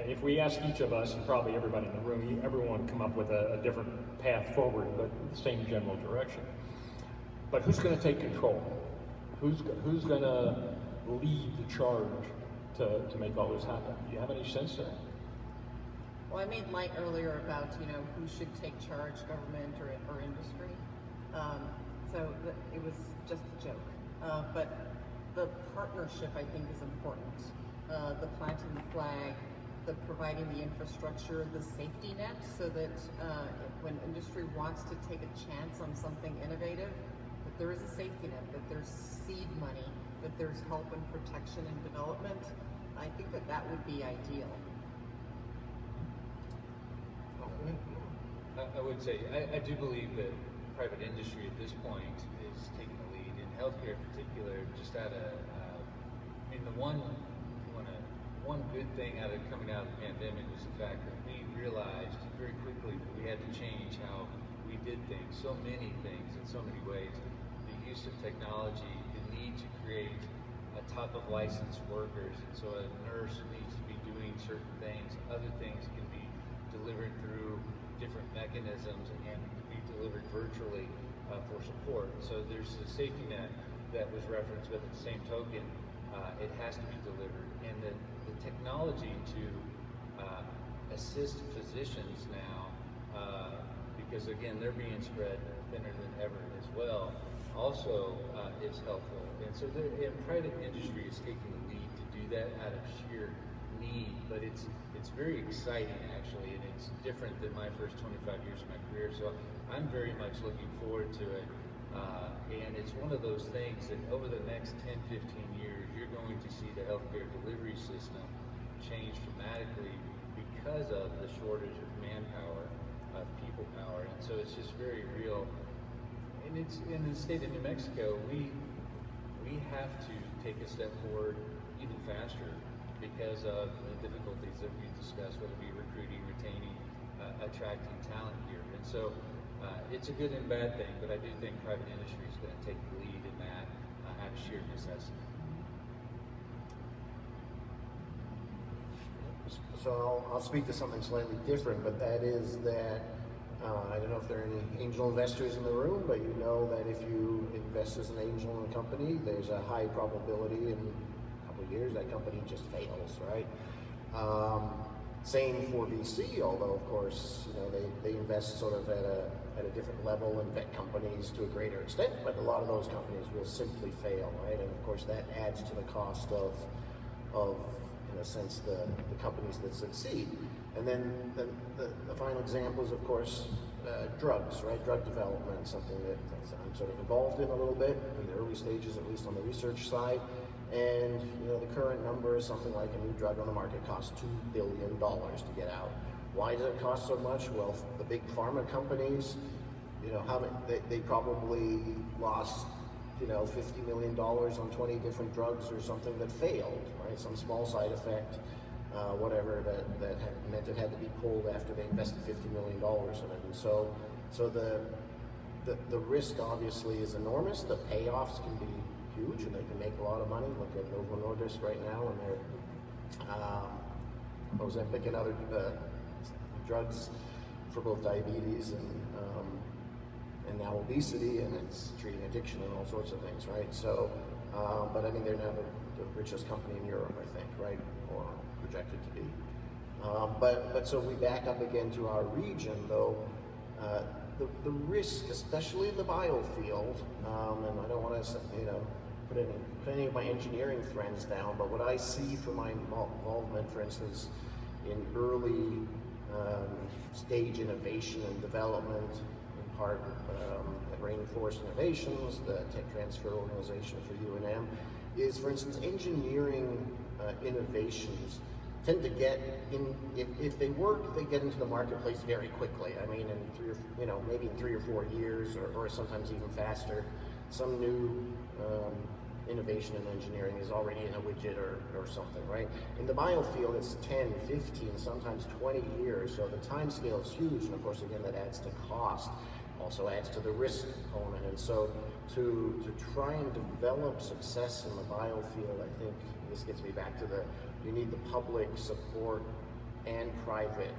if we ask each of us, and probably everybody in the room, everyone would come up with a different path forward, but the same general direction. But who's going to take control? Who's going to lead the charge to make all this happen? Do you have any sense there? Well, I made light earlier about who should take charge, government or industry. So it was just a joke. But the partnership, I think, is important. The planting the flag, the providing the infrastructure, the safety net, so that when industry wants to take a chance on something innovative, that there is a safety net, that there's seed money, that there's help and protection and development. I think that would be ideal. I would say, I do believe that private industry at this point is taking the lead. In healthcare in particular, just out of, one good thing coming out of the pandemic was the fact that we realized very quickly that we had to change how we did things, so many things in so many ways. The use of technology, the need to create a top of licensed workers, and so a nurse needs to be doing certain things, other things can be delivered through different mechanisms and be delivered virtually for support. So there's a safety net that was referenced, but at the same token, it has to be delivered. And the technology to assist physicians now, because again, they're being spread thinner than ever as well, also is helpful. And so private industry is taking the lead to do that out of sheer need, but it's very exciting actually, and it's different than my first 25 years of my career. So I'm very much looking forward to it. And it's one of those things that over the next 10, 15 years, you're going to see the healthcare delivery system change dramatically because of the shortage of manpower, of people power. And so it's just very real. And it's in the state of New Mexico, we have to take a step forward even faster because of the difficulties that we discussed, whether it be recruiting, retaining, attracting talent here. And so it's a good and bad thing, but I do think private industry is going to take the lead in that out of sheer necessity. So I'll speak to something slightly different, but that is that I don't know if there are any angel investors in the room, but you know that if you invest as an angel in a company, there's a high probability in a couple of years that company just fails, right? Same for VC, although of course they invest sort of at a different level and vet companies to a greater extent, but a lot of those companies will simply fail, right? And of course that adds to the cost of in a sense the companies that succeed. And then the final example is of course drugs, right? Drug development, something that I'm sort of involved in a little bit in the early stages, at least on the research side. And the current number is something like a new drug on the market costs $2 billion to get out. Why does it cost so much? Well, the big pharma companies, they probably lost $50 million on 20 different drugs or something that failed, right? Some small side effect, whatever that meant it had to be pulled after they invested $50 million in it. And so the risk obviously is enormous. The payoffs can be huge, and they can make a lot of money. Look at Novo Nordisk right now, and their Ozempic and other drugs for both diabetes and now obesity, and it's treating addiction and all sorts of things, right? So, but I mean, they're now the richest company in Europe, I think, right, or projected to be. But so we back up again to our region, though. The risk, especially in the biofield, and I don't want to put any of my engineering friends down, but what I see from my involvement, for instance, in early stage innovation and development, in part at Rainforest Innovations, the tech transfer organization for UNM, is, for instance, engineering innovations tend to get in, if they work, they get into the marketplace very quickly. I mean, in maybe in 3 or 4 years, or sometimes even faster. Some new innovation in engineering is already in a widget or something, right? In the biofield, it's 10, 15, sometimes 20 years, so the time scale is huge, and of course, again, that adds to cost, also adds to the risk component, and so to try and develop success in the biofield, I think this gets me back to you need the public support and private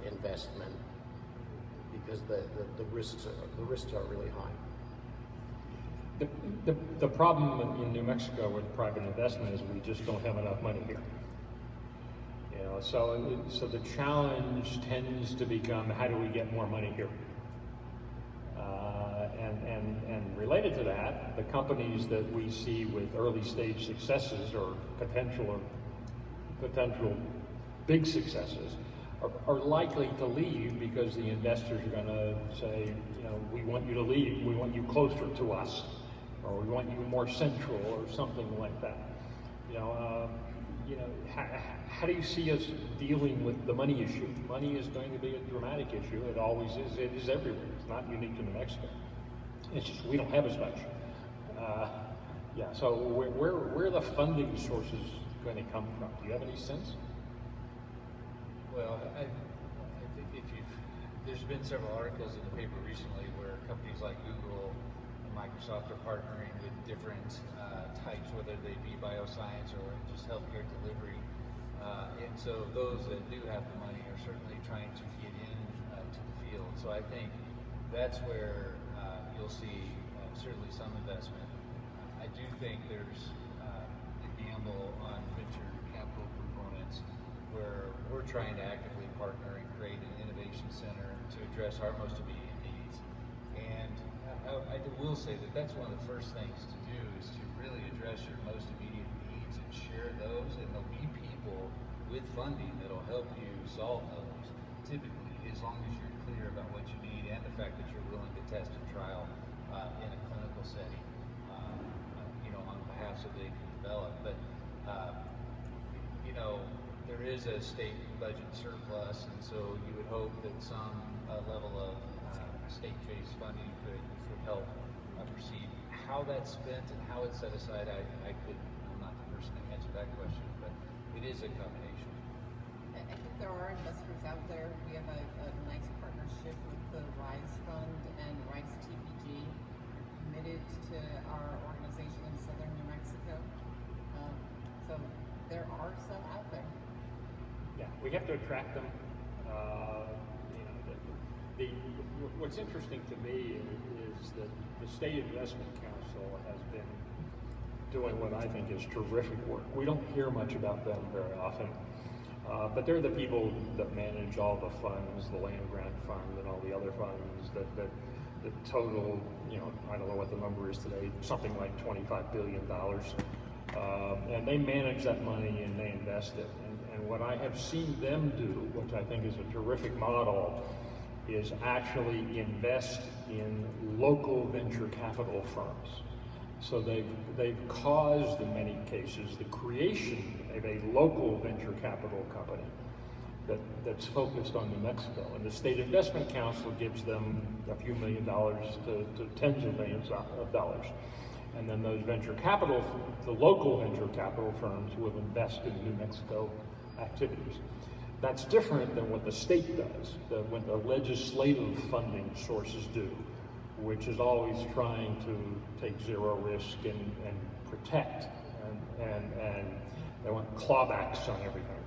investment, because the risks are really high. The problem in New Mexico with private investment is we just don't have enough money here. You know, so the challenge tends to become, how do we get more money here? And related to that, the companies that we see with early stage successes or potential big successes are likely to leave because the investors are going to say, you know, we want you to leave, we want you closer to us, or we want you more central, or something like that. How do you see us dealing with the money issue? Money is going to be a dramatic issue. It always is. It is everywhere. It's not unique to New Mexico. It's just we don't have as much. So where are the funding sources going to come from? Do you have any sense? Well, I think there's been several articles in the paper recently where companies like Google and Microsoft are partnering with different types, whether they be bioscience or just healthcare delivery. And so those that do have the money are certainly trying to get in to the field. So I think that's where you'll see certainly some investment. I do think there's a gamble on venture capital components where we're trying to actively partner and create an innovation center to address our most immediate needs. And I will say that that's one of the first things to do, is to really address your most immediate needs and share those, and there'll be people with funding that'll help you solve those, typically, as long as you're clear about what you need and the fact that you're willing to test and trial in a clinical setting, on behalf so they can develop. But, there is a state budget surplus, and so you would hope that some level of state-based funding could help proceed. How that's spent and how it's set aside, I'm not the person to answer that question, but it is a combination. I think there are investors out there. We have a nice partnership with the RISE Fund and RISE TPG, committed to our organization in southern New Mexico. So there are some out there. Yeah, we have to attract them. What's interesting to me is that the State Investment Council has been doing what I think is terrific work. We don't hear much about them very often, but they're the people that manage all the funds, the land grant fund and all the other funds that total, I don't know what the number is today, something like $25 billion. And they manage that money and they invest it. And what I have seen them do, which I think is a terrific model, is actually invest in local venture capital firms. So they've caused, in many cases, the creation of a local venture capital company that's focused on New Mexico. And the State Investment Council gives them a few $1 million to tens of millions of dollars. And then those the local venture capital firms will invest in New Mexico activities. That's different than what the state does, what the legislative funding sources do, which is always trying to take zero risk and protect, and they want clawbacks on everything.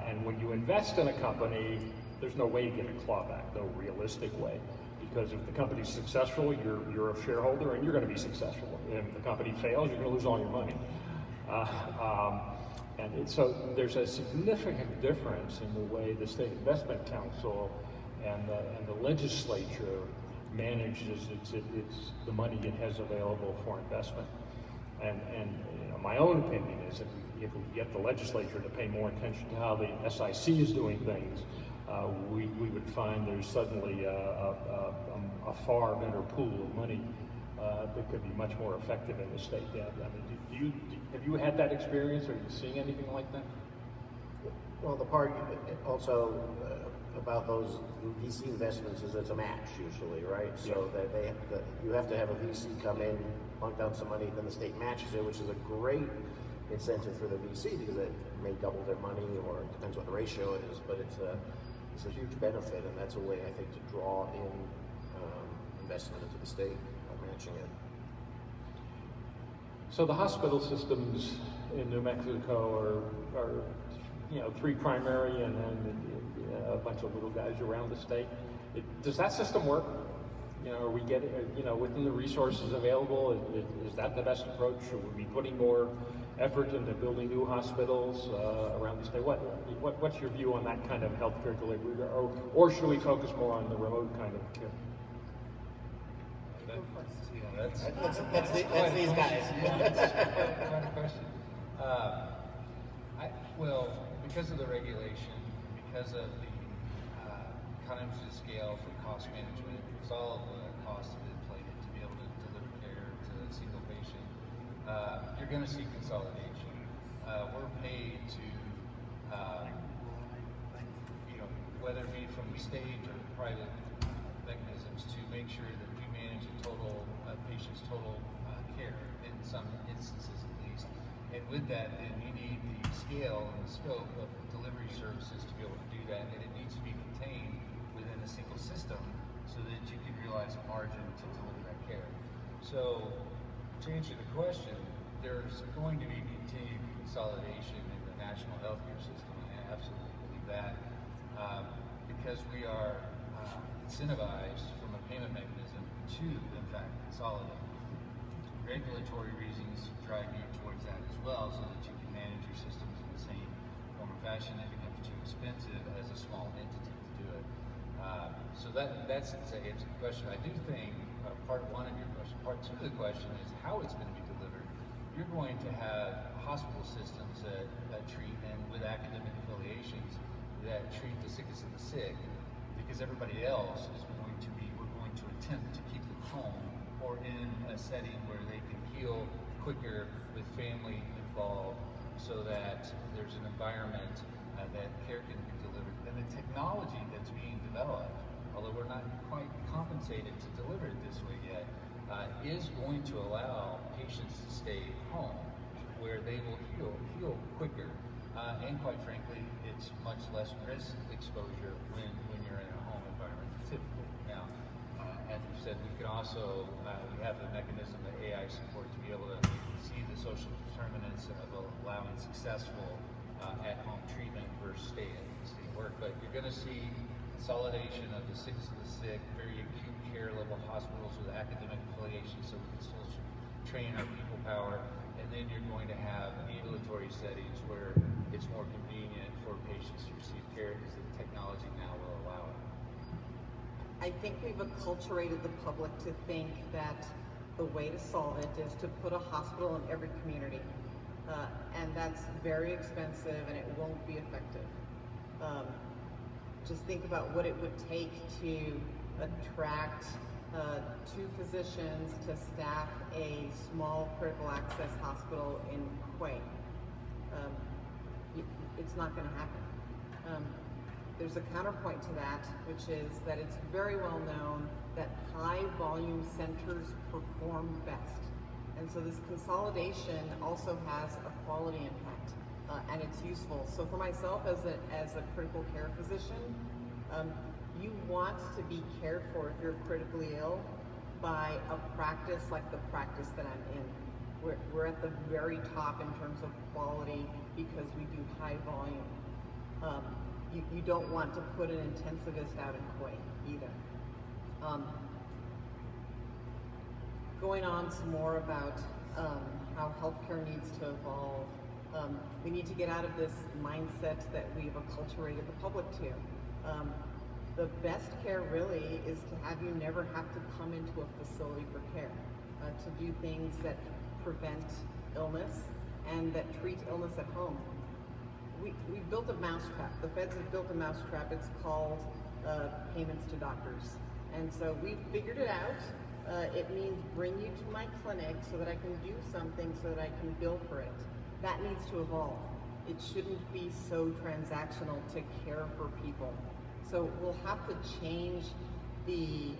And when you invest in a company, there's no way to get a clawback, no realistic way. Because if the company's successful, you're a shareholder and you're going to be successful. If the company fails, you're going to lose all your money. So there's a significant difference in the way the State Investment Council and the legislature manages the money it has available for investment. And you know, my own opinion is if we get the legislature to pay more attention to how the SIC is doing things, we would find there's suddenly a far better pool of money that could be much more effective in the state. Yeah, I mean, have you had that experience? Are you seeing anything like that? Well, the part also about those VC investments is it's a match usually, right? So that you have to have a VC come in, plunk down some money, then the state matches it, which is a great incentive for the VC because it may double their money, or it depends what the ratio is, but it's a huge benefit, and that's a way I think to draw in investment into the state by matching it. So the hospital systems in New Mexico are you know, 3 primary and then a bunch of little guys around the state. Does that system work? You know, are we getting, you know, within the resources available, is that the best approach? Should we be putting more effort into building new hospitals around the state? What's your view on that kind of healthcare delivery, or should we focus more on the remote kind of care? That's these guys. Quite a question. Well, because of the regulation, because of the economies of scale for cost management, because all of the costs have inflated to be able to deliver care to a single patient, you're going to see consolidation. We're paid to, you know, whether it be from the state or private mechanisms, to make sure that we manage a total patient's total care in some instances at least. And with that, then you need the scale and the scope of delivery services to be able to do that, and it needs to be contained within a single system so that you can realize a margin to deliver that care. So, to answer the question, there's going to be continued consolidation in the national healthcare system, and I absolutely believe that, because we are incentivized from a payment mechanism to, in fact, consolidate. Regulatory reasons drive you towards that as well, so that you can manage your systems in the same form or fashion. It becomes too expensive as a small entity to do it. So that's to answer the question. I do think part 1 of your question. Part 2 of the question is how it's going to be delivered. You're going to have hospital systems that treat, and with academic affiliations, that treat the sickest of the sick, because everybody else is going to be, we're going to attempt to keep them home or in a setting where they can heal quicker with family involved, so that there's an environment that care can be delivered. And the technology that's being developed, although we're not quite compensated to deliver it this way yet, is going to allow patients to stay home where they will heal quicker. And quite frankly, it's much less risk exposure when you're in a home environment typically. Now, as you said, we can also, we have the mechanism, the AI support, to be able to see the social determinants of allowing successful at-home treatment versus stay work. But you're going to see consolidation of the sickest of the sick, very acute care level hospitals with academic affiliations, so we can still train our people power. And then you're going to have ambulatory settings where it's more convenient for patients to receive care because the technology now will allow it. I think we've acculturated the public to think that the way to solve it is to put a hospital in every community. And that's very expensive and it won't be effective. Just think about what it would take to attract 2 physicians to staff a small critical access hospital in Quay. It's not going to happen. There's a counterpoint to that, which is that it's very well known that high volume centers perform best. And so this consolidation also has a quality impact, and it's useful. So for myself as a critical care physician, you want to be cared for if you're critically ill by a practice like the practice that I'm in. We're at the very top in terms of quality because we do high volume. You don't want to put an intensivist out in Kuwait either. Going on some more about how healthcare needs to evolve. We need to get out of this mindset that we've acculturated the public to. The best care really is to have you never have to come into a facility for care, to do things that prevent illness and that treat illness at home. We built a mousetrap. The feds have built a mousetrap. It's called payments to doctors. And so we figured it out. It means bring you to my clinic so that I can do something so that I can bill for it. That needs to evolve. It shouldn't be so transactional to care for people. So we'll have to change the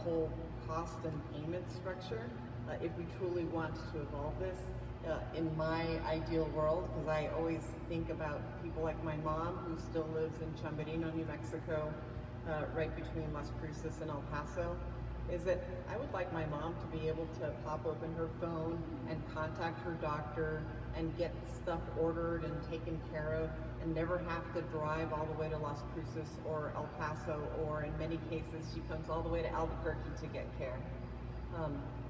whole cost and payment structure if we truly want to evolve this. In my ideal world, because I always think about people like my mom, who still lives in Chumbarino, New Mexico, right between Las Cruces and El Paso, is that I would like my mom to be able to pop open her phone and contact her doctor and get stuff ordered and taken care of, and never have to drive all the way to Las Cruces or El Paso, or in many cases she comes all the way to Albuquerque to get care.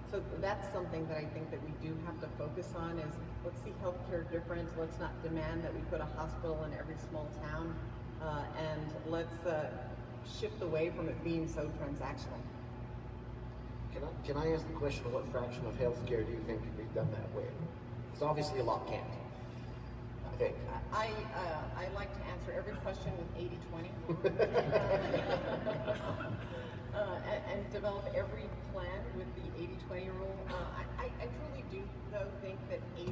So that's something that I think that we do have to focus on is, let's see healthcare different. Let's not demand that we put a hospital in every small town, and let's shift away from it being so transactional. Can I ask the question, what fraction of healthcare do you think could be done that way? Because obviously a lot can't. I think. I like to answer every question with 80-20. And develop every plan with the 80-20 rule. I truly do, though, think that 80%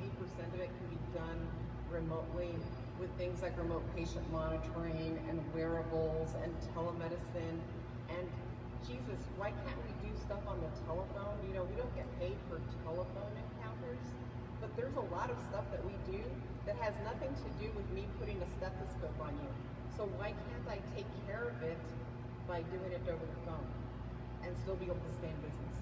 of it can be done remotely with things like remote patient monitoring and wearables and telemedicine. And Jesus, why can't we do stuff on the telephone? You know, we don't get paid for telephone encounters, but there's a lot of stuff that we do that has nothing to do with me putting a stethoscope on you. So why can't I take care of it by doing it over the phone and still be able to stay in business?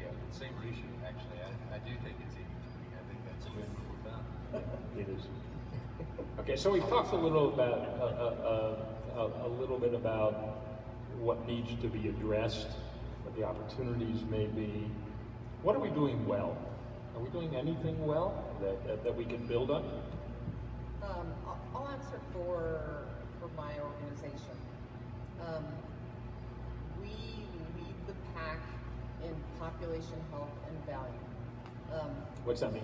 Yeah, same issue, actually. I do think it's 80-20. I think that's a good rule of thumb. It is. Okay, so we've talked a little about a little bit about what needs to be addressed, what the opportunities may be. What are we doing well? Are we doing anything well that we can build on? I'll answer for my organization. We lead the pack in population health and value. What's that mean?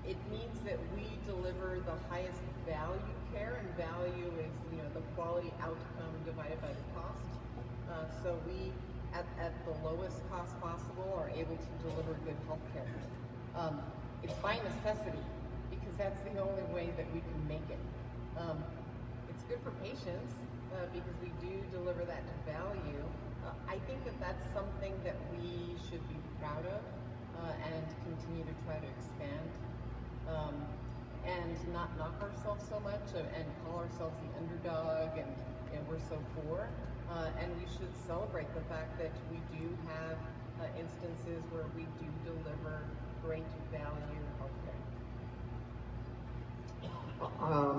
It means that we deliver the highest value care, and value is, you know, the quality outcome divided by the cost. So we, at the lowest cost possible, are able to deliver good health care. It's by necessity, because that's the only way that we can make it. It's good for patients, because we do deliver that value. I think that that's something that we should be proud of, and continue to try to expand. And not knock ourselves so much and call ourselves the underdog and we're so poor. And we should celebrate the fact that we do have instances where we do deliver great value healthcare.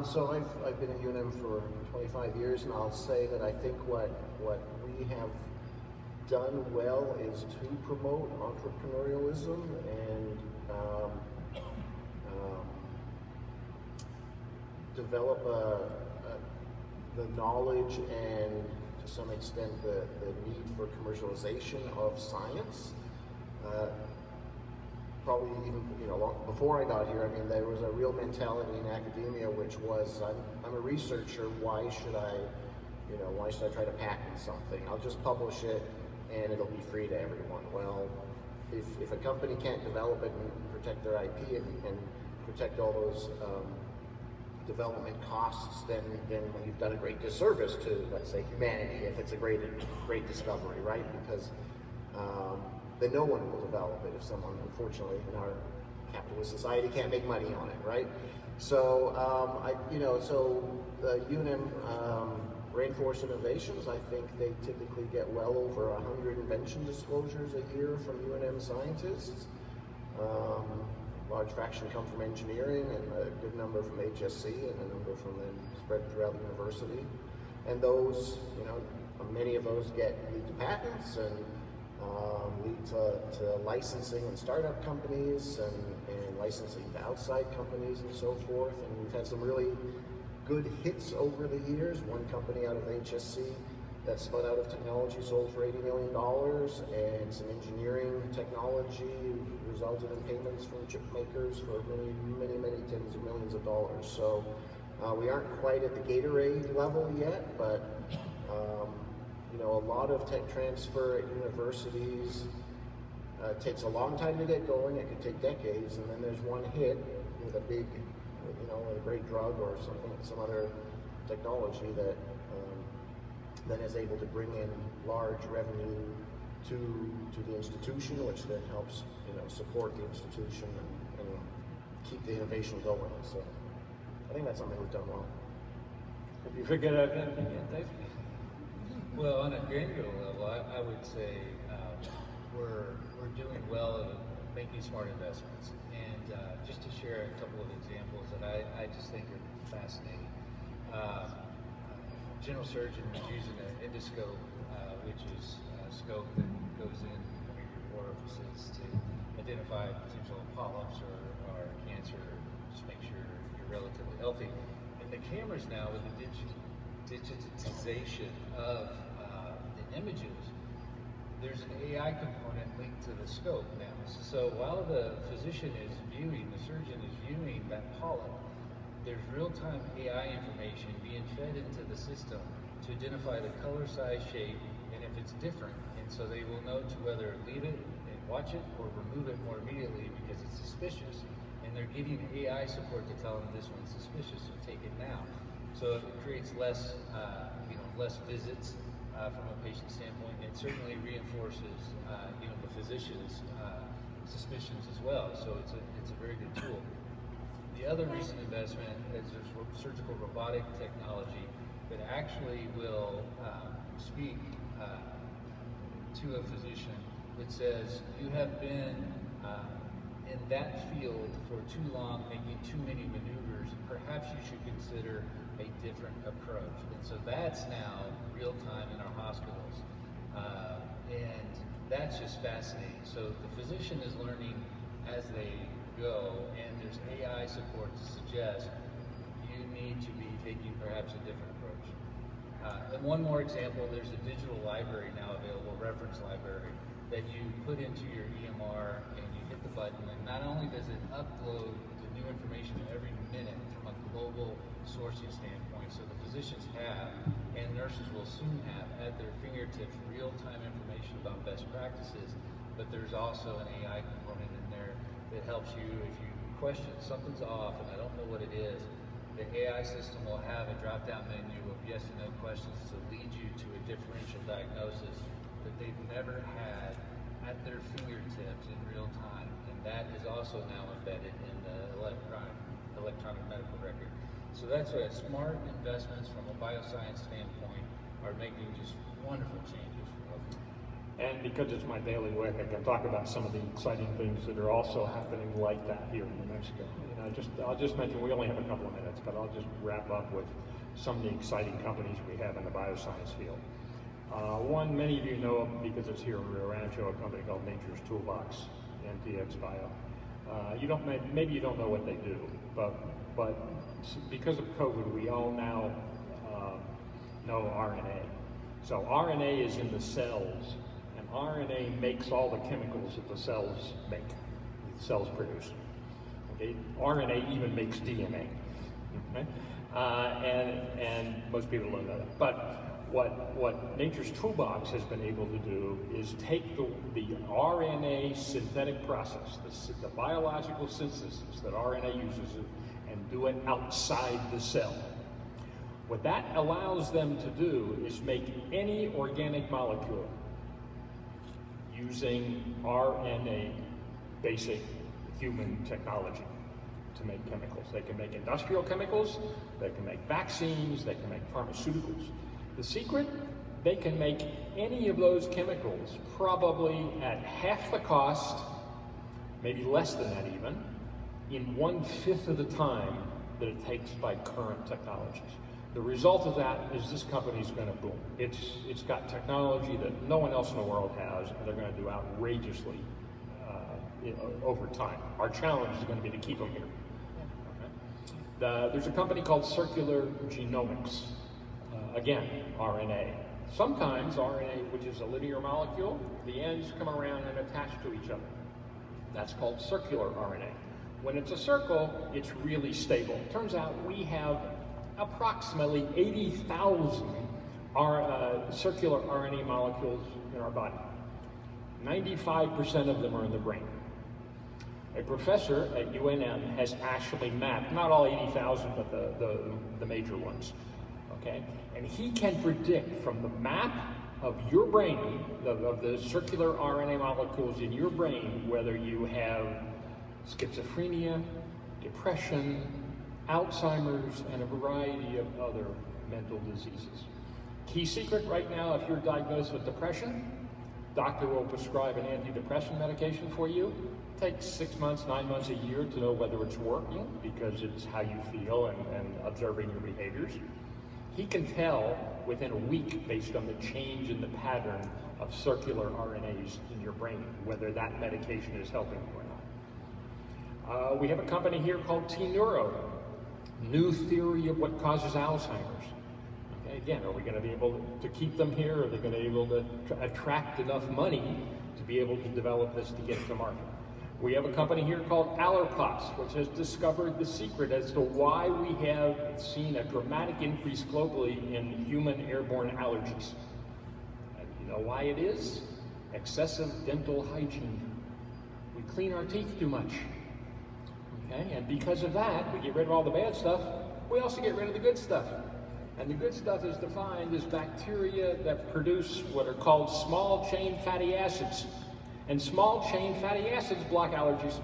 So I've been at UNM for 25 years, and I'll say that I think what we have done well is to promote entrepreneurialism and develop the knowledge and, to some extent, the need for commercialization of science. Probably even, you know, long before I got here, I mean, there was a real mentality in academia which was, I'm a researcher, why should I try to patent something? I'll just publish it and it'll be free to everyone. Well, if a company can't develop it and protect their IP and protect all those development costs, then you've done a great disservice to, let's say, humanity, if it's a great discovery, right? Because then no one will develop it if someone, unfortunately, in our capitalist society can't make money on it, right? So, UNM Rainforest Innovations, I think they typically get well over 100 invention disclosures a year from UNM scientists. Large fraction come from engineering, and a good number from HSC, and a number from then spread throughout the university. And those, you know, many of those lead to patents and lead to licensing and startup companies and licensing to outside companies and so forth. And we've had some really good hits over the years. One company out of HSC that spun out of technology, sold for $80 million, and some engineering technology resulted in payments from chip makers for many tens of millions of dollars. So we aren't quite at the Gatorade level yet, but you know, a lot of tech transfer at universities takes a long time to get going. It could take decades, and then there's one hit with a big, you know, a great drug or something, some other technology that then is able to bring in large revenue to the institution, which then helps, you know, support the institution and keep the innovation going. So I think that's something we've done well. Have you figured out anything yet, Dave? Well, on a granular level, I would say we're doing well at making smart investments. And just to share a couple of examples that I just think are fascinating. General surgeon was using an endoscope, which is a scope that goes in your orifices to identify potential polyps or cancer, just make sure you're relatively healthy. And the cameras now, with the digitization of the images, there's an AI component linked to the scope now. So while the physician is viewing, the surgeon is viewing that polyp, there's real-time AI information being fed into the system to identify the color, size, shape, and if it's different. And so they will know to whether leave it and watch it or remove it more immediately because it's suspicious. And they're getting AI support to tell them this one's suspicious, so take it now. So it creates less, less visits from a patient standpoint. And it certainly reinforces, the physician's suspicions as well. So it's a very good tool. The other recent investment is there's surgical robotic technology that actually will speak to a physician that says, you have been in that field for too long, making too many maneuvers, perhaps you should consider a different approach. And so that's now real time in our hospitals. And that's just fascinating. So the physician is learning as they go, and there's AI support to suggest you need to be taking perhaps a different approach. And one more example, there's a digital library now available, reference library, that you put into your EMR and you hit the button, and not only does it upload the new information every minute from a global sourcing standpoint, so the physicians have, and nurses will soon have at their fingertips real-time information about best practices, but there's also an AI component in there that helps you if you question something's off and I don't know what it is. The AI system will have a drop-down menu of yes and no questions to lead you to a differential diagnosis that they've never had at their fingertips in real time, and that is also now embedded in the electronic medical record. So that's why smart investments from a bioscience standpoint are making just wonderful changes. And because it's my daily work, I can talk about some of the exciting things that are also happening like that here in New Mexico. I'll just mention, we only have a couple of minutes, but I'll just wrap up with some of the exciting companies we have in the bioscience field. One many of you know because it's here in Rio Rancho, a company called Nature's Toolbox, NTX Bio. Maybe you don't know what they do, but because of COVID, we all now know RNA. So RNA is in the cells, and RNA makes all the chemicals that the cells make, the cells produce. Okay? RNA even makes DNA. Okay? And most people don't know that. But what Nature's Toolbox has been able to do is take the RNA synthetic process, the biological synthesis that RNA uses, and do it outside the cell. What that allows them to do is make any organic molecule using RNA, basic human technology, to make chemicals. They can make industrial chemicals, they can make vaccines, they can make pharmaceuticals. The secret, they can make any of those chemicals probably at half the cost, maybe less than that even, in 1/5 of the time that it takes by current technologies. The result of that is this company's going to boom. It's got technology that no one else in the world has, and they're going to do outrageously over time. Our challenge is going to be to keep them here. Okay? There's a company called Circular Genomics. Again, RNA. Sometimes RNA, which is a linear molecule, the ends come around and attach to each other. That's called circular RNA. When it's a circle, it's really stable. Turns out we have approximately 80,000 circular RNA molecules in our body. 95% of them are in the brain. A professor at UNM has actually mapped, not all 80,000, but the major ones, okay? And he can predict from the map of your brain, of the circular RNA molecules in your brain, whether you have schizophrenia, depression, Alzheimer's, and a variety of other mental diseases. Key secret right now, if you're diagnosed with depression, doctor will prescribe an antidepressant medication for you. It takes 6 months, 9 months, a year to know whether it's working because it's how you feel and observing your behaviors. He can tell within a week based on the change in the pattern of circular RNAs in your brain, whether that medication is helping you or not. We have a company here called T-Neuro, new theory of what causes Alzheimer's. Okay, again, are we going to be able to keep them here? Are they going to be able to attract enough money to be able to develop this to get it to market? We have a company here called Allerpos, which has discovered the secret as to why we have seen a dramatic increase globally in human airborne allergies. And you know why it is? Excessive dental hygiene. We clean our teeth too much. Okay, and because of that, we get rid of all the bad stuff. We also get rid of the good stuff. And the good stuff is defined as bacteria that produce what are called small chain fatty acids. And small chain fatty acids block allergies.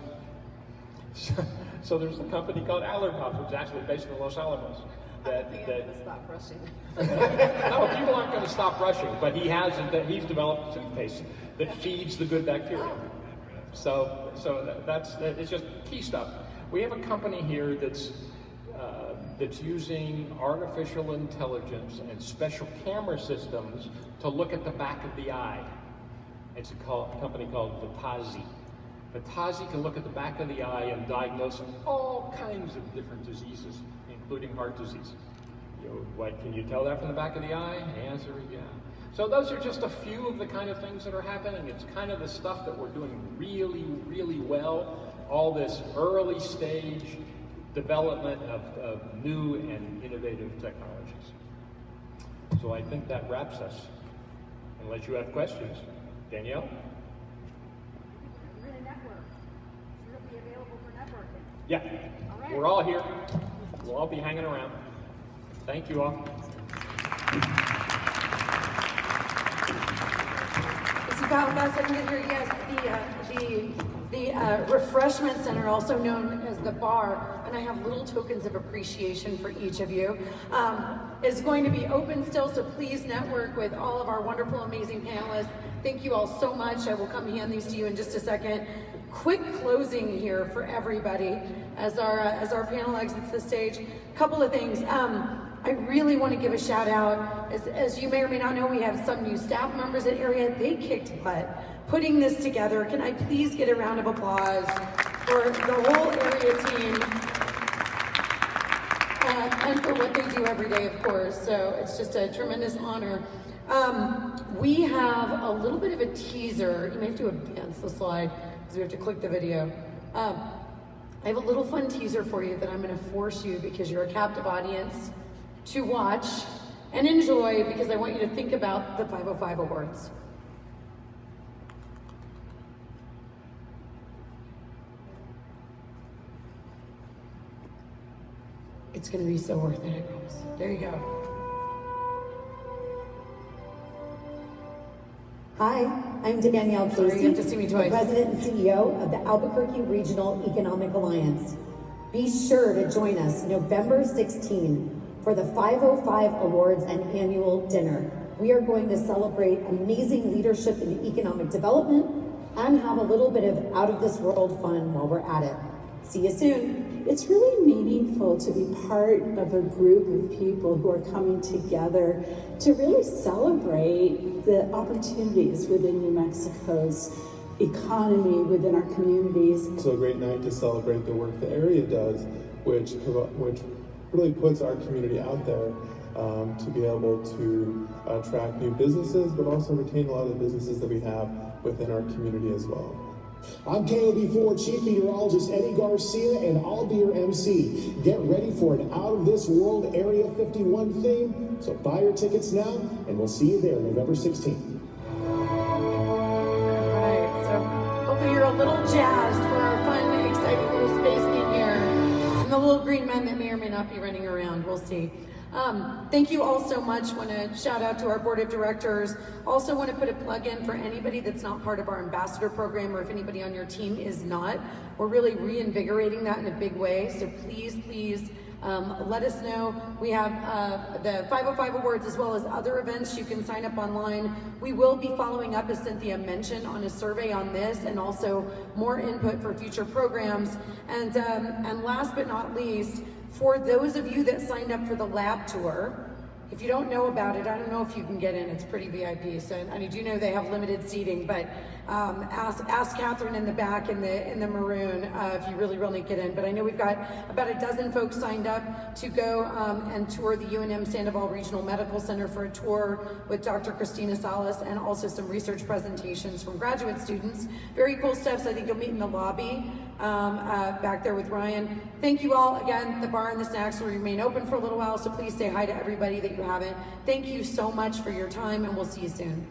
So there's a company called Allerpos, which is actually based in Los Alamos. I'm going to stop brushing. No, people aren't going to stop brushing, but he's developed toothpaste that feeds the good bacteria. So it's just key stuff. We have a company here that's using artificial intelligence and special camera systems to look at the back of the eye. It's a company called Vitazi. Vitazi can look at the back of the eye and diagnose all kinds of different diseases, including heart disease. Can you tell that from the back of the eye? The answer is yeah. So those are just a few of the kind of things that are happening. It's kind of the stuff that we're doing really, really well. All this early stage development of new and innovative technologies. So I think that wraps us. Unless you have questions. Danielle? We're going to network. So it'll be available for networking. Yeah. All right. We're all here. We'll all be hanging around. Thank you all. It's about last I can get here. Yes, the refreshment center, also known as the bar, and I have little tokens of appreciation for each of you, is going to be open still, so please network with all of our wonderful, amazing panelists. Thank you all so much. I will come hand these to you in just a second. Quick closing here for everybody as our panel exits the stage. Couple of things. I really want to give a shout out. As you may or may not know, we have some new staff members at Area. They kicked butt putting this together. Can I please get a round of applause for the whole Area team and for what they do every day, of course. So it's just a tremendous honor. We have a little bit of a teaser. You may have to advance the slide because we have to click the video. I have a little fun teaser for you that I'm going to force you, because you're a captive audience, to watch and enjoy, because I want you to think about the 505 Awards. It's going to be so worth it, I promise. There you go. Hi, I'm Danielle Sorry, you have to see me twice. President and CEO of the Albuquerque Regional Economic Alliance. Be sure to join us November 16 for the 505 Awards and annual dinner. We are going to celebrate amazing leadership in economic development and have a little bit of out of this world fun while we're at it. See you soon. It's really meaningful to be part of a group of people who are coming together to really celebrate the opportunities within New Mexico's economy, within our communities. It's a great night to celebrate the work the area does, which really puts our community out there to be able to attract new businesses, but also retain a lot of the businesses that we have within our community as well. I'm KOB4 Chief Meteorologist Eddie Garcia, and I'll be your MC. Get ready for an out-of-this-world Area 51 theme, so buy your tickets now, and we'll see you there November 16th. All right, so hopefully you're a little jazzed for our fun, exciting little space theme here, and the little green men that may or may not be running around. We'll see. Thank you all so much. Want to shout out to our board of directors. Also want to put a plug in for anybody that's not part of our ambassador program, or if anybody on your team is not. We're really reinvigorating that in a big way. So please let us know. We have the 505 Awards as well as other events. You can sign up online. We will be following up, as Cynthia mentioned, on a survey on this, and also more input for future programs. And last but not least, for those of you that signed up for the lab tour, if you don't know about it, I don't know if you can get in. It's pretty VIP. So I do know they have limited seating, but ask Catherine in the back in the maroon if you really get in. But I know we've got about a dozen folks signed up to go and tour the UNM Sandoval Regional Medical Center for a tour with Dr. Christina Salas, and also some research presentations from graduate students. Very cool stuff. So I think you'll meet in the lobby back there with Ryan. Thank you all. Again, the bar and the snacks will remain open for a little while, so please say hi to everybody that you haven't. Thank you so much for your time, and we'll see you soon.